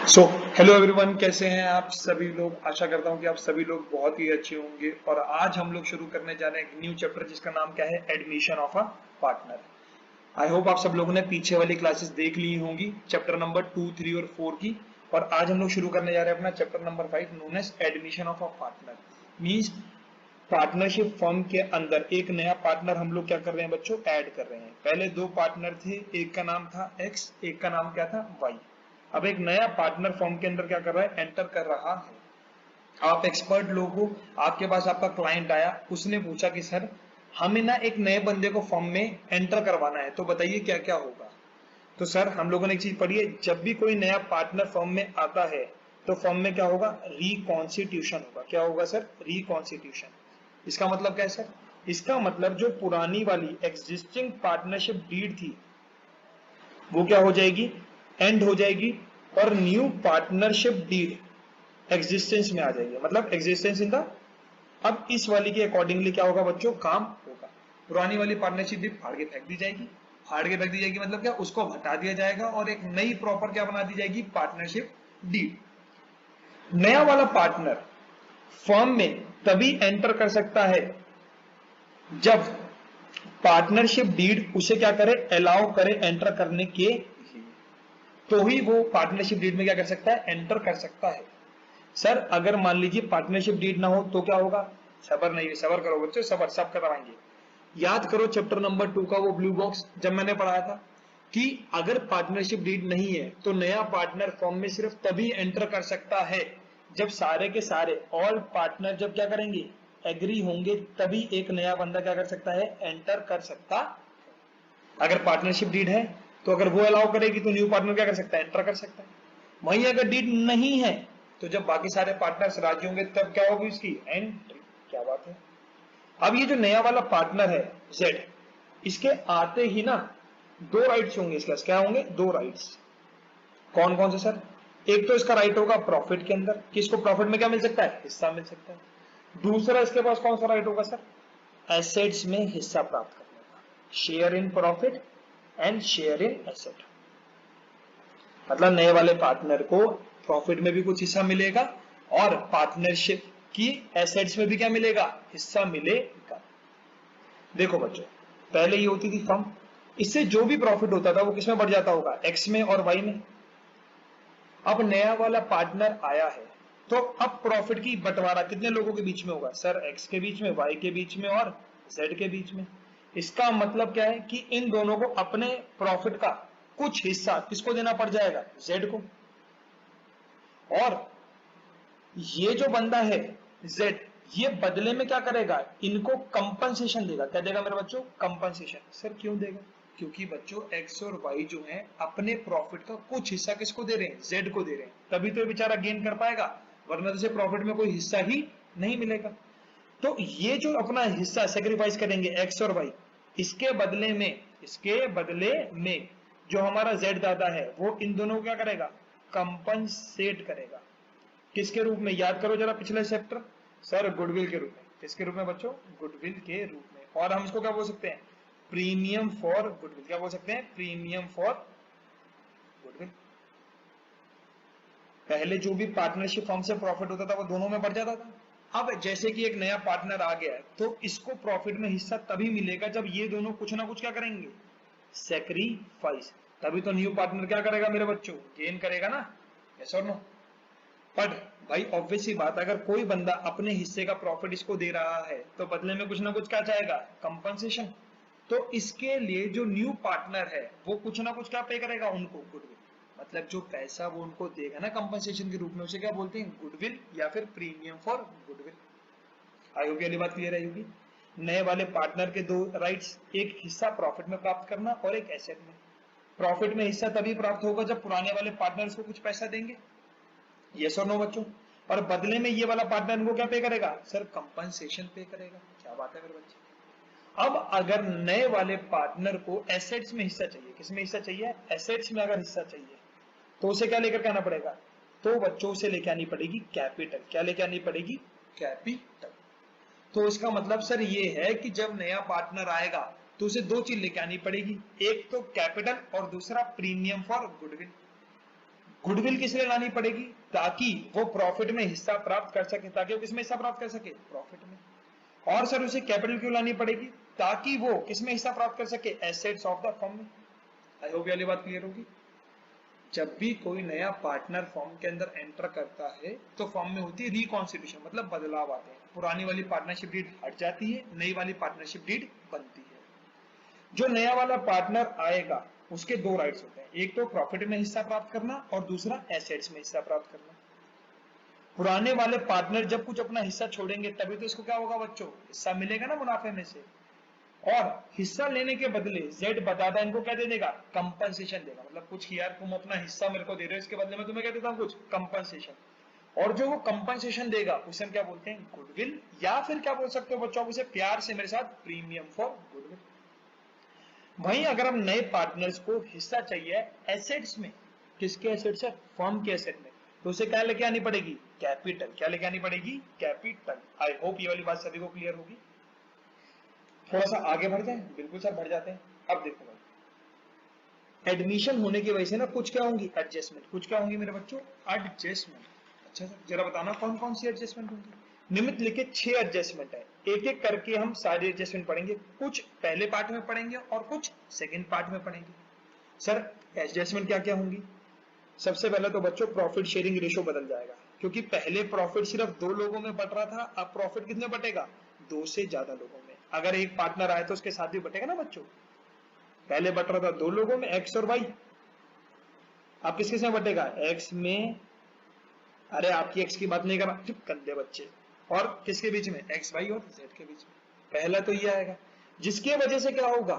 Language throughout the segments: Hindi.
सो हेलो एवरीवन, कैसे हैं आप सभी लोग। आशा करता हूं कि आप सभी लोग बहुत ही अच्छे होंगे। और आज हम लोग शुरू करने जा रहे हैं एक न्यू चैप्टर जिसका नाम क्या है, admission of a partner. I hope आप सब लोगों ने पीछे वाली क्लासेस देख ली होंगी, चैप्टर नंबर 2, 3 और 4 की। और आज हम लोग शुरू करने जा रहे हैं अपना chapter number 5 known as admission of a partner. Means partnership firm के अंदर एक नया पार्टनर हम लोग क्या कर रहे हैं बच्चों, ऐड कर रहे हैं। पहले दो पार्टनर थे, एक का नाम था एक्स, एक का नाम क्या था, वाई। अब एक नया पार्टनर फर्म के अंदर क्या कर रहा है, एंटर कर रहा है। आप एक्सपर्ट लोग हो, आपके पास आपका क्लाइंट आया, उसने पूछा कि सर हमें ना एक नए बंदे को फर्म में एंटर करवाना है, तो बताइए क्या क्या होगा। तो सर हम लोगों ने एक चीज पढ़ी है, जब भी कोई नया पार्टनर फर्म में आता है तो फर्म में क्या होगा, रिकॉन्स्टिट्यूशन होगा। क्या होगा सर, रिकॉन्स्टिट्यूशन। इसका मतलब क्या है सर, इसका मतलब जो पुरानी वाली एग्जिस्टिंग पार्टनरशिप डीड थी वो क्या हो जाएगी, एंड हो जाएगी, और न्यू पार्टनरशिप डीड एग्जिस्टेंस में आ जाएगी। मतलब एग्जिस्टेंस इन द, अब इस वाली के अकॉर्डिंगली क्या होगा बच्चों, काम होगा। पुरानी वाली पार्टनरशिप डीड फाड़ के फेंक दी जाएगी। फाड़ के फेंक दी जाएगी मतलब क्या, उसको हटा दिया जाएगा और एक नई प्रॉपर क्या बना दी जाएगी, पार्टनरशिप डीड। नया वाला पार्टनर फर्म में तभी एंटर कर सकता है जब पार्टनरशिप डीड उसे क्या करे, अलाउ करे एंटर करने के लिए। तो ही वो पार्टनरशिप डीड में क्या कर सकता है, एंटर कर सकता है। सर अगर मान लीजिए पार्टनरशिप डीड ना हो तो क्या होगा, सबर नहीं, सबर करो बच्चों, सबर सब करवाएंगे। याद करो चैप्टर नंबर 2 का वो ब्लू बॉक्स, जब मैंने पढ़ाया था कि अगर पार्टनरशिप डीड नहीं है तो नया पार्टनर फॉर्म में सिर्फ तभी एंटर कर सकता है जब सारे के सारे ऑल पार्टनर जब क्या करेंगे, एग्री होंगे, तभी एक नया बंदा क्या कर सकता है, एंटर कर सकता। अगर पार्टनरशिप डीड है तो अगर वो अलाउ करेगी तो न्यू पार्टनर क्या कर सकता है, एंटर कर सकता है। वहीं अगर डीड नहीं है तो जब बाकी सारे पार्टनर्स राजी होंगे तब क्या होगी उसकी एंट्री। क्या बात है। अब ये जो नया वाला पार्टनर है जेड, इसके आते ही ना दो राइट्स होंगे इसके पास। क्या होंगे, दो राइट्स। कौन कौन से सर, एक तो इसका राइट होगा प्रॉफिट के अंदर, कि इसको प्रॉफिट में क्या मिल सकता है, हिस्सा मिल सकता है। दूसरा इसके पास कौन सा राइट होगा सर, एसेट्स में हिस्सा प्राप्त करने का, share in profit and share in asset. मतलब नए वाले पार्टनर को प्रॉफिट में भी कुछ हिस्सा मिलेगा और पार्टनरशिप की एसेट्स में भी क्या मिलेगा, हिस्सा मिलेगा। देखो बच्चों, पहले ये होती थी फर्म, इससे जो भी प्रॉफिट होता था वो किसमें बढ़ जाता होगा, एक्स में और वाई में। अब नया वाला पार्टनर आया है तो अब प्रॉफिट की बंटवारा कितने लोगों के बीच में होगा सर, एक्स के बीच में, वाई के बीच में और जेड के बीच में। इसका मतलब क्या है कि इन दोनों को अपने प्रॉफिट का कुछ हिस्सा किसको देना पड़ जाएगा, जेड को। और ये जो बंदा है जेड, ये बदले में क्या करेगा, इनको कंपनसेशन देगा। क्या देगा मेरे बच्चों, कंपनसेशन। सर क्यों देगा, क्योंकि बच्चों एक्स और वाई जो है अपने प्रॉफिट का कुछ हिस्सा किसको दे रहे हैं, जेड को दे रहे हैं, तभी तो ये बेचारा गेन कर पाएगा, वरना तो प्रॉफिट में कोई हिस्सा ही नहीं मिलेगा। तो ये जो अपना हिस्सा सेक्रीफाइस करेंगे एक्स और वाई, इसके बदले में, इसके बदले में जो हमारा जेड दादा है वो इन दोनों को क्या करेगा, कंपनसेट करेगा। किसके रूप में, याद करो जरा पिछले चैप्टर, सर गुडविल के रूप में। किसके रूप में बच्चों, गुडविल के रूप में। और हम इसको क्या बोल सकते हैं, प्रीमियम फॉर गुडविल। क्या बोल सकते हैं, प्रीमियम फॉर गुडविल। पहले जो भी पार्टनरशिप फर्म से प्रॉफिट होता था वो दोनों में बढ़ जाता था। अब जैसे कि एक नया पार्टनर आ गया है तो इसको प्रॉफिट में हिस्सा तभी मिलेगा जब ये दोनों कुछ ना कुछ क्या करेंगे, सेक्रीफाइस। तभी तो न्यू पार्टनर क्या करेगा मेरे बच्चों, गेन करेगा ना। यस और नो। पर भाई ऑब्वियस सी बात, अगर कोई बंदा अपने हिस्से का प्रॉफिट इसको दे रहा है तो बदले में कुछ ना कुछ क्या चाहेगा, कंपनसेशन। तो इसके लिए जो न्यू पार्टनर है वो कुछ ना कुछ क्या पे करेगा उनको, गुडविल। मतलब जो पैसा वो उनको देगा ना कंपनसेशन के रूप में, उसे क्या बोलते हैं, गुडविल या फिर premium for goodwill. I hope ये बात क्लियर है होगी। नए वाले पार्टनर के दो राइट्स, एक हिस्सा प्रॉफिट में प्राप्त करना और एक एसेट में। प्रॉफिट में हिस्सा तभी प्राप्त होगा जब पुराने वाले पार्टनर्स को कुछ पैसा देंगे, यस और नो बच्चों। और बदले में ये वाला पार्टनर इनको क्या पे करेगा, सर कंपनसेशन पे करेगा। क्या बात है मेरे बच्चे। अब अगर नए वाले पार्टनर को एसेट्स में हिस्सा चाहिए, किसमें हिस्सा चाहिए, एसेट्स में अगर हिस्सा चाहिए तो उसे क्या लेकर के आना पड़ेगा, तो बच्चों से लेके आनी पड़ेगी कैपिटल। क्या लेके आनी पड़ेगी, कैपिटल। तो इसका मतलब सर ये है कि जब नया पार्टनर आएगा तो उसे दो चीज लेके आनी पड़ेगी, एक तो कैपिटल और दूसरा प्रीमियम फॉर गुडविल। गुडविल किस लिए लानी पड़ेगी? ताकि वो प्रॉफिट में हिस्सा प्राप्त कर सके। ताकि वो किसमें हिस्सा प्राप्त कर सके? प्रॉफिट में। और सर उसे कैपिटल क्यों लानी पड़ेगी? ताकि वो किसमें हिस्सा प्राप्त कर सके? एसेट्स ऑफ द फर्म में। आई होप ये वाली बात क्लियर होगी। जब भी कोई नया पार्टनर फर्म के अंदर एंटर करता है तो फर्म में होती है रिकॉन्स्टिट्यूशन, मतलब बदलाव आते हैं। पुरानी वाली पार्टनरशिप डीड हट जाती है, नई वाली पार्टनरशिप डीड बनती है। जो नया वाला पार्टनर आएगा उसके दो राइट्स होते हैं, एक तो प्रॉफिट में हिस्सा प्राप्त करना और दूसरा एसेट्स में हिस्सा प्राप्त करना। पुराने वाले पार्टनर जब कुछ अपना हिस्सा छोड़ेंगे तभी तो इसको क्या होगा बच्चों? हिस्सा मिलेगा ना मुनाफे में से। और हिस्सा लेने के बदले जेड बताता है इनको क्या दे देगा? कंपनसेशन देगा। मतलब कुछ यार तुम अपना हिस्सा मेरे को दे रहे हो, इसके बदले में तुम्हें क्या देता हूं? कुछ कंपनसेशन। और जो वो कंपनसेशन देगा उसे हम क्या बोलते हैं? गुडविल। या फिर क्या बोल सकते हो बच्चों आप उसे प्यार से मेरे साथ? Premium for goodwill. वहीं अगर हम नए पार्टनर्स को हिस्सा चाहिए एसेट्स में, किसके एसेट्स है? फर्म के एसेट में, तो उसे क्या लेके आनी पड़ेगी? कैपिटल। क्या लेके आनी पड़ेगी? कैपिटल। आई होप ये वाली बात सभी को क्लियर होगी। थोड़ा सा आगे बढ़ जाए। बिल्कुल सर बढ़ जाते हैं। अब देखो भाई, एडमिशन होने की वजह से ना कुछ क्या होंगी? एडजस्टमेंट। कुछ क्या होंगी मेरे बच्चों? एडजस्टमेंट। अच्छा सर जरा बताना कौन कौन सी एडजस्टमेंट होंगी? निम्नलिखित लिखे 6 एडजस्टमेंट है, एक एक करके हम सारे एडजस्टमेंट पढ़ेंगे। कुछ पहले पार्ट में पढ़ेंगे और कुछ सेकंड पार्ट में पढ़ेंगे। सर एडजस्टमेंट क्या क्या होंगी? सबसे पहले तो बच्चों प्रॉफिट शेयरिंग रेशो बदल जाएगा, क्योंकि पहले प्रॉफिट सिर्फ 2 लोगों में बट रहा था, अब प्रॉफिट कितने बटेगा? 2 से ज्यादा लोगों में। अगर एक पार्टनर आए तो उसके साथ भी बटेगा ना बच्चों। पहले बट रहा था 2 लोगों में, एक्स और वाई, अब किस किस में बटेगा? एक्स में। अरे आपकी एक्स की बात नहीं कर रहा, चुप कर दे बच्चे। और किसके बीच में? एक्स वाई और जेड के बीच में। पहला तो ये आएगा, जिसकी वजह से क्या होगा?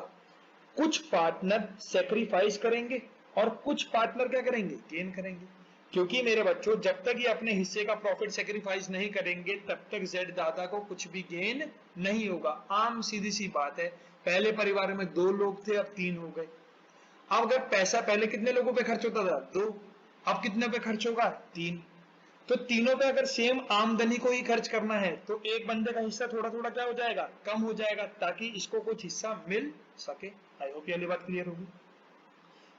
कुछ पार्टनर सेक्रीफाइस करेंगे और कुछ पार्टनर क्या करेंगे? गेन करेंगे। क्योंकि मेरे बच्चों जब तक ये अपने हिस्से का प्रॉफिट सेक्रीफाइस नहीं करेंगे तब तक जेड दादा को कुछ भी गेन नहीं होगा। आम सीधी सी बात है, पहले परिवार में 2 लोग थे, अब 3 हो गए। अब अगर पैसा पहले कितने लोगों पे खर्च होता था? 2, अब कितने पे खर्च होगा? 3। तो तीनों पे अगर सेम आमदनी को ही खर्च करना है तो एक बंदे का हिस्सा थोड़ा थोड़ा क्या हो जाएगा? कम हो जाएगा, ताकि इसको कुछ हिस्सा मिल सके। आई होप ये बात क्लियर होगी।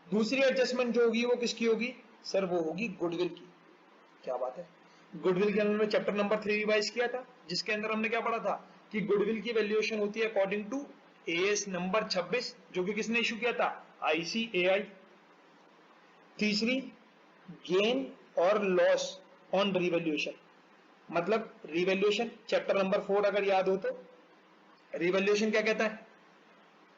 दूसरी एडजस्टमेंट जो होगी वो किसकी होगी? सर वो होगी गुडविल की। क्या बात है, गुडविल के अंदर में चैप्टर नंबर 3 रिवाइज किया था, जिसके अंदर हमने क्या पढ़ा था कि गुडविल की वैल्यूएशन होती है अकॉर्डिंग टू एएस नंबर 26, जो कि किसने इशू किया था? आईसीएआई। तीसरी, गेन और लॉस ऑन रिवैल्यूएशन। मतलब रिवैल्यूएशन चैप्टर नंबर 4 अगर याद हो तो, रिवैल्यूएशन क्या कहता है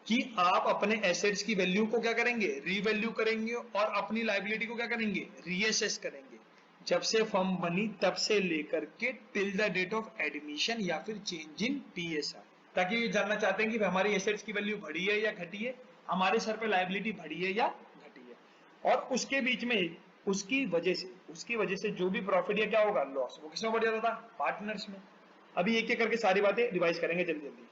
कि आप अपने एसेट्स की वैल्यू को क्या करेंगे? रीवैल्यू करेंगे और अपनी लायबिलिटी को क्या करेंगे? रीअसेस करेंगे। जब से फर्म बनी तब से लेकर के till the date of admission या फिर चेंज इन टीएसआर, ताकि ये जानना चाहते हैं कि हमारी एसेट्स की वैल्यू बढ़ी है या घटी है, हमारे सर पे लायबिलिटी बढ़ी है या घटी है। और उसके बीच में उसकी वजह से जो भी प्रॉफिट या क्या होगा? लॉस, वो किसमें बढ़ जाता था? पार्टनर्स में। अभी एक एक करके सारी बातें रिवाइज करेंगे जल्दी जल्दी।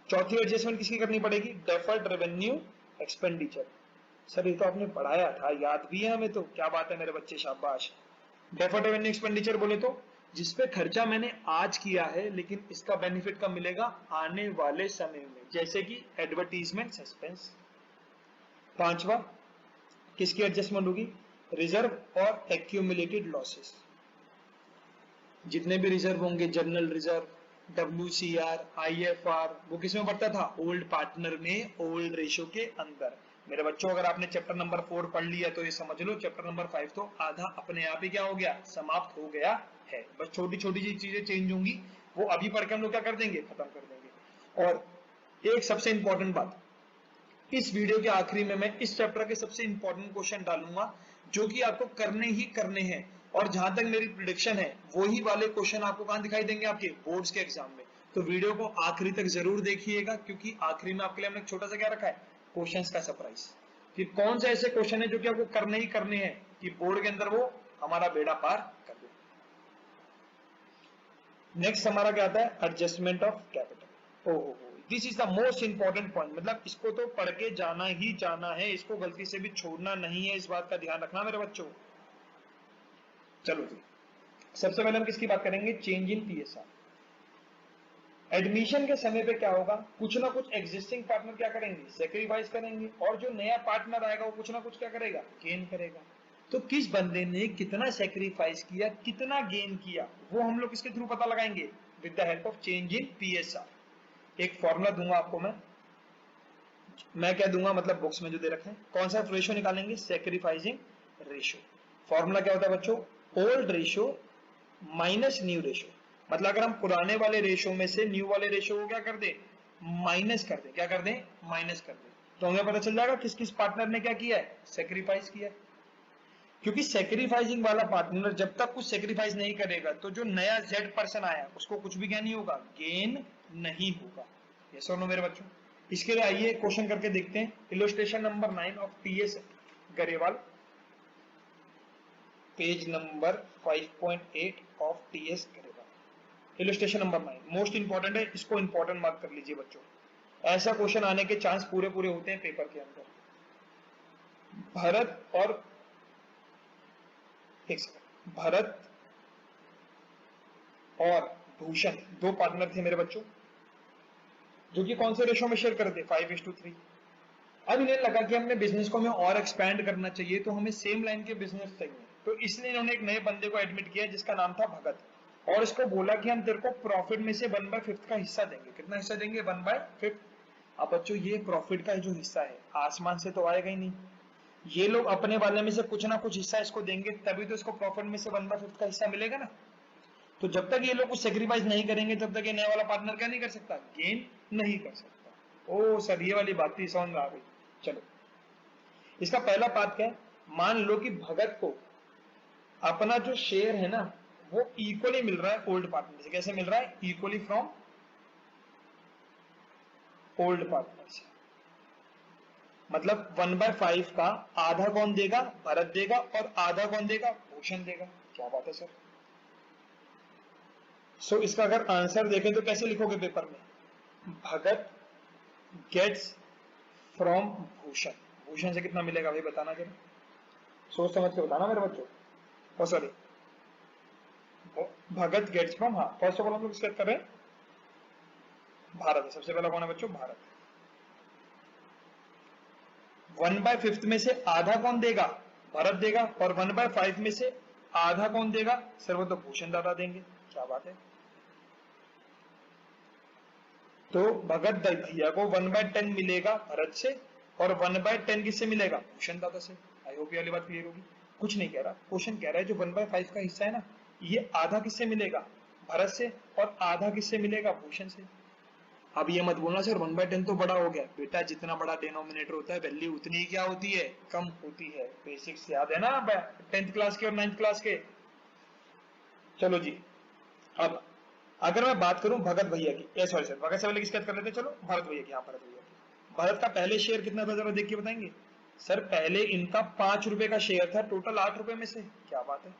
चौथी एडजस्टमेंट किसकी करनी पड़ेगी? Deferred revenue expenditure. सर ये तो आपने पढ़ाया था, याद भी है हमें तो। क्या बात है मेरे बच्चे, शाबाश। डेफर्ड रेवेन्यू एक्सपेंडिचर बोले तो जिसपे खर्चा मैंने आज किया है लेकिन इसका बेनिफिट कब मिलेगा? आने वाले समय में, जैसे कि एडवर्टीजमेंट सस्पेंस। पांचवा किसकी एडजस्टमेंट होगी? रिजर्व और एक्यूमुलेटेड लॉसेस। जितने भी रिजर्व होंगे, जनरल रिजर्व, WCR, IFR, वो किसमें बढ़ता था? ओल्ड पार्टनर में, ओल्ड रेशो के अंदर। मेरे बच्चों अगर आपने चैप्टर नंबर 4 पढ़ लिया तो ये समझ लो चैप्टर नंबर 5 तो आधा अपने आप ही क्या हो गया? समाप्त हो गया है। बस छोटी छोटी चीजें चेंज होंगी, वो अभी पढ़ के हम लोग क्या कर देंगे? खत्म कर देंगे। और एक सबसे इंपॉर्टेंट बात, इस वीडियो के आखिरी में मैं इस चैप्टर के सबसे इंपॉर्टेंट क्वेश्चन डालूंगा जो कि आपको करने ही करने हैं। और जहां तक मेरी प्रिडिक्शन है वही वाले क्वेश्चन आपको कहां दिखाई देंगे? आपके बोर्ड्स के एग्जाम में। तो वीडियो को आखिरी तक जरूर देखिएगा, क्योंकि आखिरी में आपके लिए हमने छोटा सा क्या रखा है? क्वेश्चंस का सरप्राइज, कि कौन से ऐसे क्वेश्चन है जो कि आपको करने ही करने हैं कि बोर्ड के अंदर वो हमारा बेड़ा पार कर दे। नेक्स्ट हमारा क्या आता है? Adjustment of capital. ओहो, this is the most important point. मतलब इसको तो पढ़ के जाना ही जाना है, इसको गलती से भी छोड़ना नहीं है, इस बात का ध्यान रखना मेरे बच्चों। चलो जी, सबसे पहले हम किसकी बात करेंगे? Change in TSR. एडमिशन के समय पे क्या होगा? कुछ ना कुछ एग्जिस्टिंग पार्टनर क्या करेंगे? सेक्रीफाइस करेंगे, और जो नया पार्टनर आएगा वो कुछ ना कुछ क्या करेगा? गेन करेगा। तो किस बंदे ने कितना सेक्रीफाइस किया, कितना गेन किया, वो हम लोग इसके थ्रू पता लगाएंगे with the help of change in PSR. एक फॉर्मूला दूंगा आपको मैं क्या दूंगा, मतलब बुक्स में जो दे रखे हैं, कौन सा रेशियो निकालेंगे, सेक्रीफाइसिंग रेशियो। फॉर्मूला क्या होता है बच्चों, old ratio minus new ratio. मतलब अगर हम पुराने वाले रेशियो में से न्यू वाले रेशियो को क्या कर दें, माइनस कर दें, क्या कर दें, माइनस कर दें, तो हमें पता चल जाएगा किस किस पार्टनर ने क्या किया है, सेक्रीफाइस किया है। क्योंकि सेक्रीफाइसिंग वाला पार्टनर जब तक कुछ सेक्रीफाइस नहीं करेगा तो जो नया जेड पर्सन आया उसको कुछ भी क्या नहीं होगा, गेन नहीं होगा। ये सुनो मेरे बच्चों, इसके लिए आइए क्वेश्चन करके देखते हैं। इलस्ट्रेशन नंबर 9 ऑफ टीएस गरेवाल, पेज नंबर 5.8 ऑफ TS Grewal. Illustration number 9 most important है, इसको इंपॉर्टेंट मार्क कर लीजिए बच्चों। ऐसा क्वेश्चन आने के चांस पूरे पूरे होते हैं पेपर के अंदर। भरत और भरत और भूषण दो पार्टनर थे मेरे बच्चों, जो कि कौन से रेशो में शेयर करते, 5:3। अब इन्हें लगा कि हमने बिजनेस को हमें और एक्सपैंड करना चाहिए, तो हमें सेम लाइन के बिजनेस चाहिए। तो इसलिए इन्होंने एक नए बंदे को एडमिट किया जिसका नाम था भगत, और इसको बोला कि हम तेरे को प्रॉफिट में से 1/5 का हिस्सा देंगे। कितना हिस्सा देंगे, 1/5। अब बच्चों ये प्रॉफिट का जो हिस्सा है आसमान से तो आएगा ही नहीं, ये लोग अपने वाले में से कुछ ना कुछ हिस्सा इसको देंगे, तभी तो इसको प्रॉफिट में से 1/5 का हिस्सा मिलेगा ना। तो जब तक ये लोग कुछ सेक्रीफाइस नहीं करेंगे तब तक ये नया वाला पार्टनर क्या नहीं कर सकता, गेन नहीं कर सकता। ओ सर ये वाली बात थी, समझ में आ गई। चलो इसका पहला पार्ट क्या है, मान लो कि भगत को अपना जो शेयर है ना वो इक्वली मिल रहा है ओल्ड पार्टनर से। कैसे मिल रहा है, इक्वली फ्रॉम ओल्ड पार्टनर से। मतलब 1/5 का आधा कौन देगा, भरत देगा, और आधा कौन देगा, भूषण देगा। क्या बात है सर। सो इसका अगर आंसर देखें तो कैसे लिखोगे पेपर में, भगत गेट्स फ्रॉम भूषण। भूषण से कितना मिलेगा भाई बताना जरा, सोच समझ के बताना मेरे बच्चों। और सॉरी भगत गेट्स फ्रॉम, हाँ फर्स्ट ऑफ ऑल हम लोग डिस्कस कर रहे हैं भारत है। सबसे पहला कौन है बच्चों, भारत। 1/5 में से आधा कौन देगा, भरत देगा, और 1/5 में से आधा कौन देगा, सर्वतोभूषण दादा देंगे। क्या बात है। तो भगत भैया को 1/10 मिलेगा भरत से, और 1/10 किससे मिलेगा, भूषण दादा से। आई होप ये वाली बात क्लियर होगी। कुछ नहीं कह रहा, क्वेश्चन कह रहा है जो 1/5 का हिस्सा है ना, ये आधा किससे मिलेगा, भरत से, और आधा किससे मिलेगा, भूषण से। अब ये मत बोलना सर 1/10 तो बड़ा हो गया, बेटा जितना बड़ा डिनोमिनेटर होता है वैल्यू उतनी ही क्या होती है, कम होती है। बेसिक्स याद है ना 10th क्लास के और 9th क्लास के। चलो जी, अब अगर मैं बात करूं भगत भैया की, सॉरी सर भगत से पहले किसकी बात कर लेते हैं, चलो भरत भैया की। हाँ भरत भैया की। भरत का पहले शेयर कितना था जरा देख के बताएंगे सर। पहले इनका 5 रुपए का शेयर था, टोटल 8 रुपए में से। क्या बात है,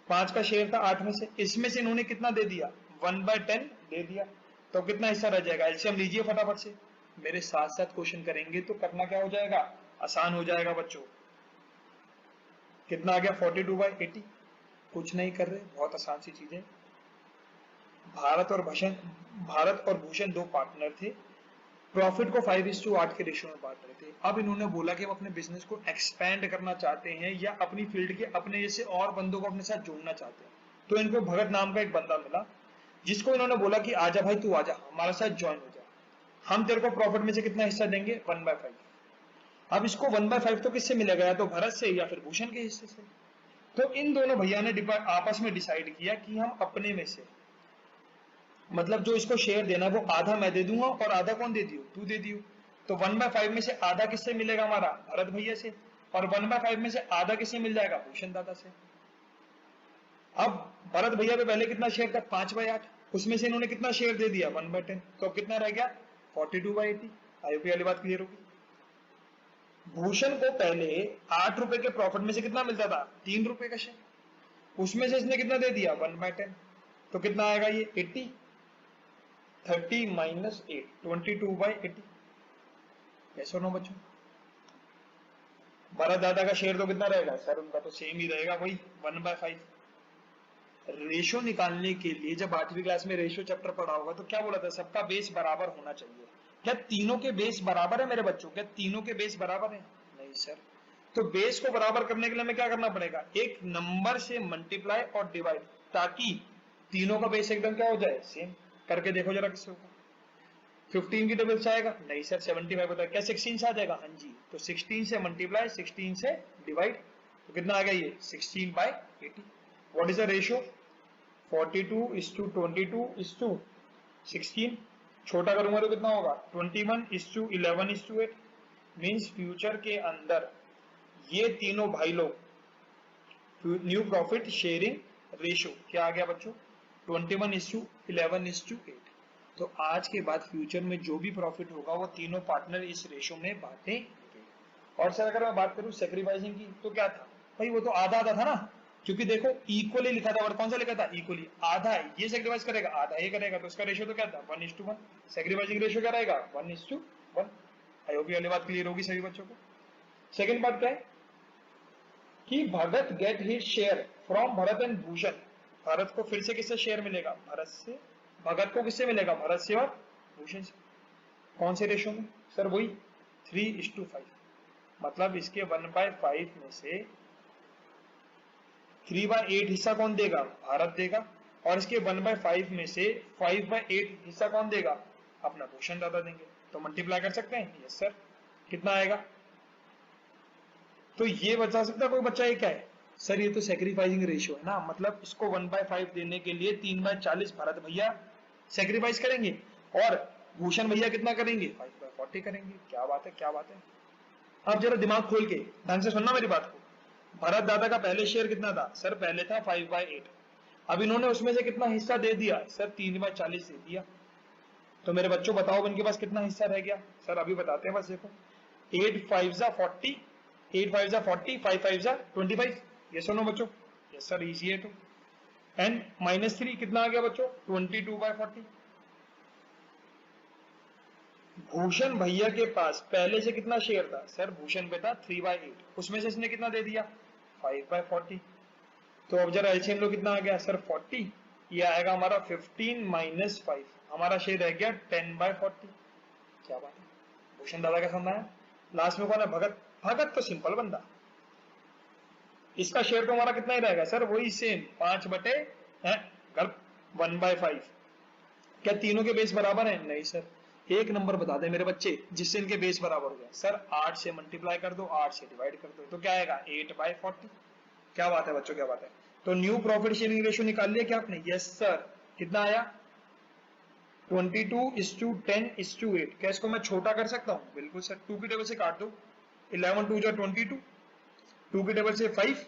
5 का शेयर था 8 में से, इसमें से इन्होंने कितना दे दिया, 1/10 दे दिया। तो कितना हिस्सा रह जाएगा, एलसीएम लीजिए फटाफट से। मेरे साथ साथ क्वेश्चन करेंगे तो करना क्या हो जाएगा, आसान हो जाएगा बच्चों। कितना आ गया, 42/80। कुछ नहीं कर रहे, बहुत आसान सी चीजें। भारत और भूषण दो पार्टनर थे, प्रॉफिट को 5:8 के रेशियो में बांट रहे थे। अब इन्होंने बोला कि हम अपने बिजनेस को एक्सपैंड करना चाहते हैं, या अपनी फील्ड के अपने जैसे और बंदों को अपने साथ जोड़ना चाहते हैं। तो इनको भगत नाम का एक बंदा मिला, जिसको इन्होंने बोला कि आजा भाई तू आजा हमारे साथ ज्वाइन हो जा, हम तेरे को प्रॉफिट में से कितना हिस्सा देंगे, 1/5। अब इसको 1/5 तो किससे मिलेगा, या तो भरत से या फिर भूषण के हिस्से से। तो इन दोनों भैया ने आपस में डिसाइड किया कि हम अपने में से, मतलब जो इसको शेयर देना वो आधा मैं दे दूंगा और आधा कौन दे दियो, तू दे दियो। तो 1/5 में से आधा किससे मिलेगा हमारा, भरत भैया से, और 1/5 में से आधा किससे मिल जाएगा, भूषण दादा से। अब भरत भैया पे पहले कितना शेयर था, 5/8, उसमें से इन्होंने कितना शेयर दे दिया, 1/10। तो कितना रह गया, 42/80। आईओपी वाली बात क्लियर होगी। भूषण को पहले 8 रुपए के प्रॉफिट में से कितना मिलता था, 3 रुपए का शेयर, उसमें से इसने कितना दे दिया, 1/10। तो कितना आएगा ये 80, 30 माइनस 8, 22/80। कैसे नो बच्चों, भरत दादा का शेयर तो कितना रहेगा सर, उनका तो सेम ही रहेगा वही 1/5। रेशो निकालने के लिए जब 8वीं क्लास में रेशो चैप्टर पढ़ा होगा तो क्या बोला था, सबका बेस बराबर होना चाहिए। क्या तीनों के बेस बराबर है मेरे बच्चों, क्या तीनों के बेस बराबर है, नहीं सर। तो बेस को बराबर करने के लिए हमें क्या करना पड़ेगा, एक नंबर से मल्टीप्लाई और डिवाइड, ताकि तीनों का बेस एकदम क्या हो जाए, सेम। करके देखो जरा किससे होगा। 15 की टेबल से आएगा, नहीं सर 75 होता है, क्या 16 से आ जाएगा, हाँ जी। तो 16 से मल्टीप्लाई, 16 से डिवाइड, तो कितना आ गया ये 16/80। What is the ratio, 42:22:16। छोटा करूंगा तो कितना होगा, 21:11:8। मीन्स फ्यूचर के अंदर ये तीनों भाई लोग, न्यू प्रॉफिट शेयरिंग रेशियो क्या आ गया बच्चों, 21:11:8। तो आज के बाद फ्यूचर में जो भी प्रॉफिट होगा वो तीनों पार्टनर इस रेशियो में बांटेंगे। और सर अगर मैं बात करूं सेक्रीफाइसिंग की, तो क्या था भाई, वो तो आधा आधा था ना, क्योंकि देखो इक्वली लिखा था, और कौन सा लिखा था, इक्वली। आधा ये सेक्रीफाइस करेगा, आधा ये करेगा, तो इसका रेशियो तो क्या था, 1:1। सेक्रीफाइसिंग रेशियो क्या रहेगा, 1:1। आई होप ये वाली बात क्लियर होगी सभी बच्चों को। सेकेंड बात क्या है कि Bharat get his share from Bharat and Bhushan. Bharat को फिर से किससे शेयर मिलेगा, भरत से। भगत को किससे मिलेगा, भरत से और भूषण से। कौन से रेशो में, सर वही 3:5। मतलब इसके 1/5 में से 3/8 हिस्सा कौन देगा, भारत देगा। और इसके 1/5 में से 5/8 हिस्सा कौन देगा, अपना भूषण दादा देंगे। तो मल्टीप्लाई कर सकते हैं, यस सर। कितना आएगा, तो ये बचा सकता है कोई बच्चा, ये क्या है सर, ये तो सेक्रीफाइसिंग रेशियो है ना। मतलब इसको 1/5 देने के लिए 3/40 भरत भैया सेक्रीफाइस करेंगे, और भूषण भैया कितना करेंगे, 5/40 करेंगे। क्या बात है, क्या बात है। अब जरा दिमाग खोल के ढंग से सुनना मेरी बात को। भरत दादा का पहले शेयर कितना था, सर पहले था 5/8। अब इन्होंने उसमें से कितना हिस्सा दे दिया, सर 3/40 दे दिया। तो मेरे बच्चों बताओ इनके पास कितना हिस्सा रह गया, सर अभी बताते हैं, बस देखो। 8 5 40, 8 5 40, 5 5 25। ये सुनो बच्चों, यस सर इजी है। तो एंड -3 कितना आ गया बच्चों, 22/40। भूषण भैया के पास पहले से कितना शेयर था, सर भूषण पे था 3/8, उसमें से इसने कितना दे दिया, 5/40। तो अब जरा एलसीएम लो, कितना आ गया सर 40। ये आएगा हमारा 15 - 5, हमारा शेयर रह गया 10/40। क्या बात है, भूषण दादा का समझना है। लास्ट में कौन है, भगत। भगत तो सिंपल बंदा, इसका शेयर तो हमारा कितना ही रहेगा, सर वही सेम 1/5। क्या तीनों के बेस बराबर है, नहीं सर। एक नंबर बता दे मेरे बच्चे जिससे इनके बेस बराबर हो गया, सर 8 से मल्टीप्लाई कर दो, 8 से डिवाइड कर दो, तो क्या आएगा 8/40। क्या बात है बच्चों, क्या बात है। तो न्यू प्रॉफिट शेयरिंग रेशियो निकाल लिया क्या आपने, यस सर। कितना आया, 22:10:8। क्या इसको मैं छोटा कर सकता हूं, बिल्कुल सर। 2 की टेबल से काट दो, 11 2 जा 22, 2 की टेबल से 5,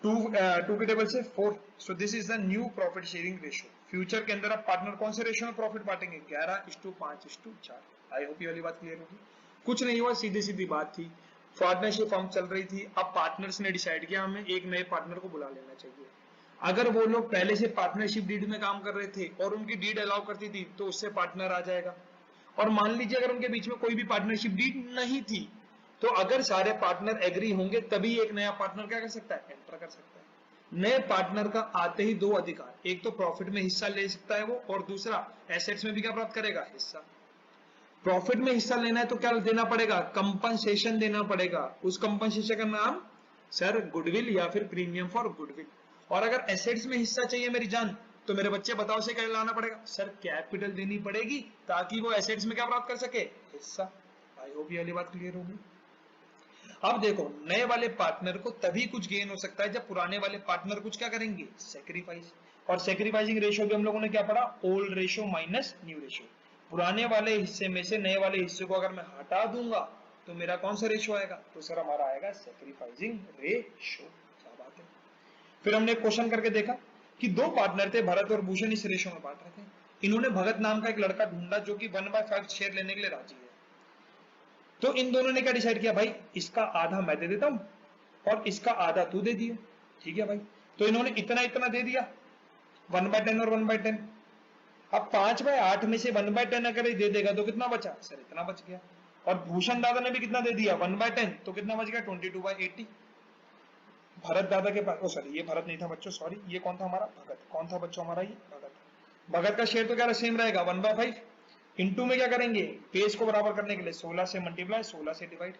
2 की टेबल से 4। So this is the new profit sharing ratio. Future के अंदर आप पार्टनर कौन से रेशियो में प्रॉफिट बांटेंगे, 11:5:4। आई होप ये वाली बात क्लियर होगी। कुछ नहीं हुआ, सीधी सीधी बात थी। पार्टनरशिप फॉर्म चल रही थी, अब पार्टनर्स ने डिसाइड किया हमें एक नए पार्टनर को बुला लेना चाहिए। अगर वो लोग पहले से पार्टनरशिप डीड में काम कर रहे थे और उनकी डीड अलाउ करती थी, तो उससे पार्टनर आ जाएगा। और मान लीजिए अगर उनके बीच में कोई भी पार्टनरशिप डीड नहीं थी, तो अगर सारे पार्टनर एग्री होंगे तभी एक नया पार्टनर क्या कर सकता है, एंटर कर सकता है। नए पार्टनर का आते ही 2 अधिकार, एक तो प्रॉफिट में हिस्सा ले सकता है वो, और दूसरा एसेट्स में भी क्या प्राप्त करेगा, हिस्सा। प्रॉफिट में हिस्सा लेना है तो क्या देना पड़ेगा, कंपनसेशन देना पड़ेगा। उस कंपनसेशन का नाम सर गुडविल या फिर प्रीमियम फॉर गुडविल। और अगर एसेट्स में हिस्सा चाहिए मेरी जान, तो मेरे बच्चे बताओ से क्या लाना पड़ेगा, सर कैपिटल देनी पड़ेगी, ताकि वो एसेट्स में क्या प्राप्त कर सके, हिस्सा। आई होप ये वाली बात क्लियर होगी। अब देखो, नए वाले पार्टनर को तभी कुछ गेन हो सकता है जब पुराने वाले पार्टनर कुछ क्या करेंगे, सेक्रीफाइस। और सेक्रीफाइसिंग रेशियो भी हम लोगों ने क्या पढ़ा, old ratio minus new ratio. पुराने वाले हिस्से में से नए वाले हिस्से को अगर मैं हटा दूंगा तो मेरा कौन सा रेशियो आएगा, तो सर हमारा आएगा सेक्रीफाइसिंग रेशियो। क्या बात है। फिर हमने एक क्वेश्चन करके देखा कि 2 पार्टनर थे, भरत और भूषण, इस रेशियो में बांट रहे थे। इन्होंने भगत नाम का एक लड़का ढूंढा जो कि 1/5 शेयर लेने के लिए राजी है। तो इन दोनों ने क्या डिसाइड किया, भाई इसका आधा मैं दे देता हूं और इसका आधा तू दे दियो, ठीक है भाई। तो इन्होंने इतना इतना दे दिया, 1/10 और 1/10। अब 5/8 में से 1/10 अगर दे देगा तो कितना बचा, सर इतना बच गया। और भूषण दादा ने भी कितना दे दिया, 1/10, तो कितना बच गया, 22/80। भरत दादा के पास, ओ सॉरी ये भरत नहीं था बच्चों, सॉरी ये कौन था हमारा, भगत। कौन था बच्चों हमारा, ये भगत। भगत का शेयर तो क्या सेम रहेगा, 1/5। इंटू में क्या करेंगे, बेस को बराबर करने के लिए 16 से मल्टीप्लाई, 16 से डिवाइड।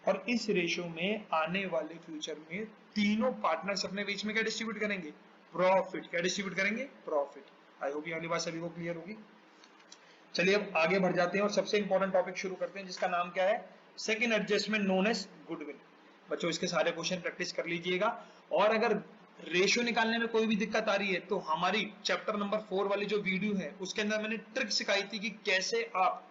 और इस रेशियो में आने वाले फ्यूचर में तीनों पार्टनर्स अपने बीच में क्या डिस्ट्रीब्यूट करेंगे, प्रॉफिट। क्या डिस्ट्रीब्यूट करेंगे, प्रॉफिट। आई होप ये वाली बात सभी को क्लियर होगी। चलिए अब आगे बढ़ जाते हैं और सबसे इंपॉर्टेंट टॉपिक शुरू करते हैं जिसका नाम क्या है, second adjustment known as goodwill. बच्चों इसके सारे क्वेश्चन प्रैक्टिस कर लीजिएगा, और अगर रेशियो निकालने में कोई भी दिक्कत आ रही है तो हमारी चैप्टर नंबर 4 वाली जो वीडियो है उसके अंदर मैंने ट्रिक सिखाई थी कि कैसे आप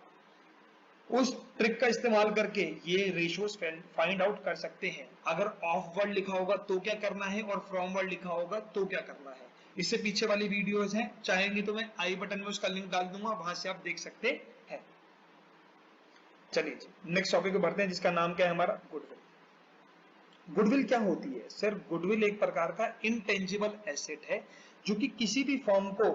उस ट्रिक का इस्तेमाल करके ये रेशियोज फाइंड आउट कर सकते हैं। अगर ऑफ वर्ड लिखा होगा तो क्या करना है और फ्रॉम वर्ड लिखा होगा तो क्या करना है। इससे पीछे वाली वीडियोस हैं, चाहेंगे तो मैं आई बटन में उसका लिंक डाल दूंगा, वहां से आप देख सकते हैं। चलिए नेक्स्ट टॉपिक पे बढ़ते हैं जिसका नाम क्या है हमारा, गुडविल। गुडविल क्या होती है सर? गुडविल एक प्रकार का इंटेंजिबल एसेट है जो कि किसी भी फर्म को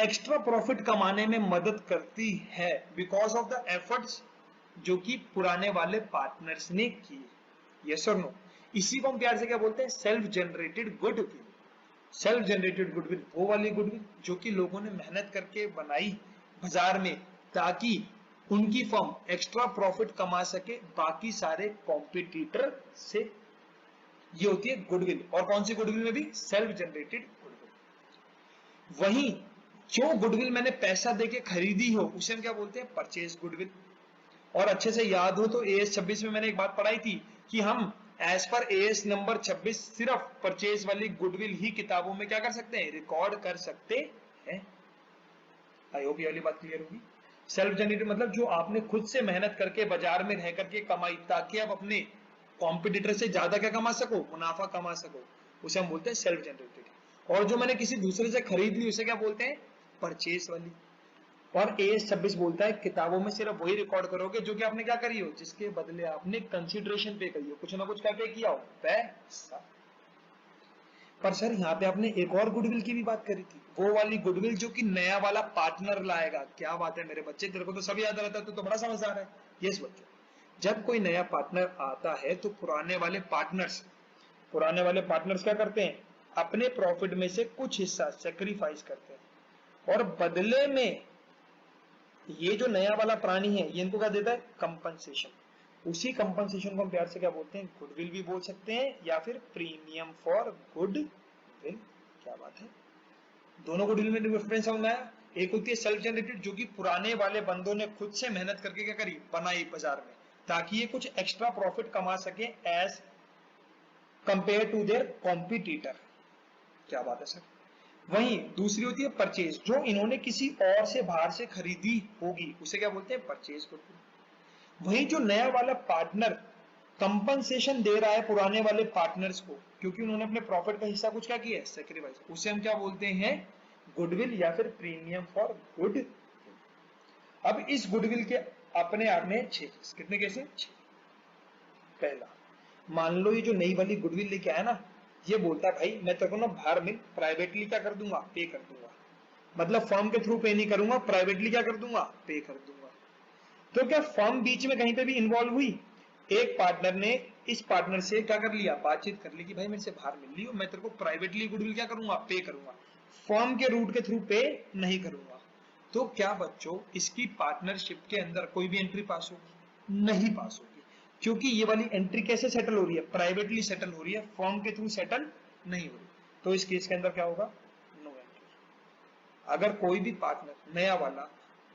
एक्स्ट्रा प्रॉफिट कमाने में मदद करती है बिकॉज ऑफ द एफर्ट्स जो कि पुराने वाले पार्टनर्स ने किए। यस और नो? इसी को हम प्यार से क्या बोलते हैं, self generated goodwill. Self generated goodwill वो वाली गुडविल जो कि लोगों ने मेहनत करके बनाई बाजार में ताकि उनकी फर्म एक्स्ट्रा प्रॉफिट कमा सके बाकी सारे कॉम्पिटिटर से। ये होती है गुडविल। और कौन सी गुडविल में भी, सेल्फ जनरेटेड गुडविल। वहीं जो गुडविल मैंने पैसा देके खरीदी हो उसे हम क्या बोलते हैं, परचेज गुडविल। और अच्छे से याद हो तो एएस 26 में मैंने एक बात पढ़ाई थी कि हम एज पर एएस नंबर 26 सिर्फ परचेज वाली गुडविल ही किताबों में क्या कर सकते हैं, रिकॉर्ड कर सकते हैं। आई होप ये वाली बात क्लियर होगी। सेल्फ जनरेटेड मतलब जो आपने खुद से मेहनत करके बाजार में रह करके कमाई ताकि आप अपने कॉम्पिटिटर से ज्यादा क्या कमा सको, मुनाफा कमा सको, उसे हम बोलते हैं सेल्फ जनरेटेड। और जो मैंने किसी दूसरे से खरीद ली उसे क्या बोलते हैं, परचेज वाली। और एएस 26 बोलता है किताबों में सिर्फ वही रिकॉर्ड करोगे जो कि आपने क्या करी हो, जिसके बदले आपने कंसिडरेशन पे करी हो, कुछ ना कुछ क्या पे किया हो, पैसा। पर सर यहाँ पे आपने एक और गुडविल की भी बात करी थी, वो वाली गुडविल जो कि नया वाला पार्टनर लाएगा। क्या बात है मेरे बच्चे, तेरे को तो सब याद रहता है, तो बड़ा समझदार है। यस बच्चों, जब कोई नया पार्टनर आता है तो पुराने वाले पार्टनर्स क्या करते हैं, अपने प्रॉफिट में से कुछ हिस्सा सेक्रीफाइस करते हैं और बदले में ये जो नया वाला प्राणी है ये इनको क्या देता है, कंपनसेशन। उसी कंपनसेशन को हम प्यार से क्या बोलते हैं, गुडविल भी बोल सकते हैं या फिर प्रीमियम फॉर गुडविल। क्या बात है, दोनों गुडविल में डिफरेंस समझ में आया। एक होती है सेल्फ जनरेटेड जो कि पुराने वाले बंदों ने खुद से मेहनत करके क्या करी, बनाई बाजार में ताकि ये कुछ एक्स्ट्रा प्रॉफिट कमा सके as compare to their competitor. क्या बात है सर। वहीं दूसरी होती है परचेज, जो इन्होंने किसी और से बाहर से खरीदी होगी उसे क्या बोलते हैं, परचेज गुडविल। वहीं जो नया वाला पार्टनर कंपनसेशन दे रहा है पुराने वाले पार्टनर्स को क्योंकि उन्होंने अपने प्रॉफिट का हिस्सा कुछ क्या किया है, सेक्रीफाइस, उसे हम क्या बोलते हैं, गुडविल या फिर प्रीमियम फॉर गुडविल। अब इस गुडविल के अपने आप में 6 केस, कितने केस हैं, 6। पहला, मान लो ये जो नई वाली गुडविल लेके आया ना, ये बोलता है भाई मैं तेरे को ना बाहर में प्राइवेटली क्या कर दूंगा, पे कर दूंगा। मतलब फर्म के थ्रू पे नहीं करूंगा, प्राइवेटली क्या कर दूंगा, पे कर दूंगा। तो क्या फर्म बीच में कहीं पे भी इन्वॉल्व हुई? एक पार्टनर ने इस पार्टनर से क्या कर लिया, बातचीत कर ली कि भाई मेरे से बाहर मिल रही हो, मैं तेरे को प्राइवेटली गुडविल क्या करूंगा, पे करूंगा, फर्म के रूट के थ्रू पे नहीं करूंगा। तो क्या बच्चों इसकी पार्टनरशिप के अंदर कोई भी एंट्री पास होगी, नहीं पास होगी, क्योंकि ये वाली एंट्री कैसे सेटल हो रही है, प्राइवेटली सेटल हो रही है, फर्म के थ्रू सेटल नहीं हो रही। तो इस केस के अंदर क्या होगा, नो एंट्री। अगर कोई भी पार्टनर नया वाला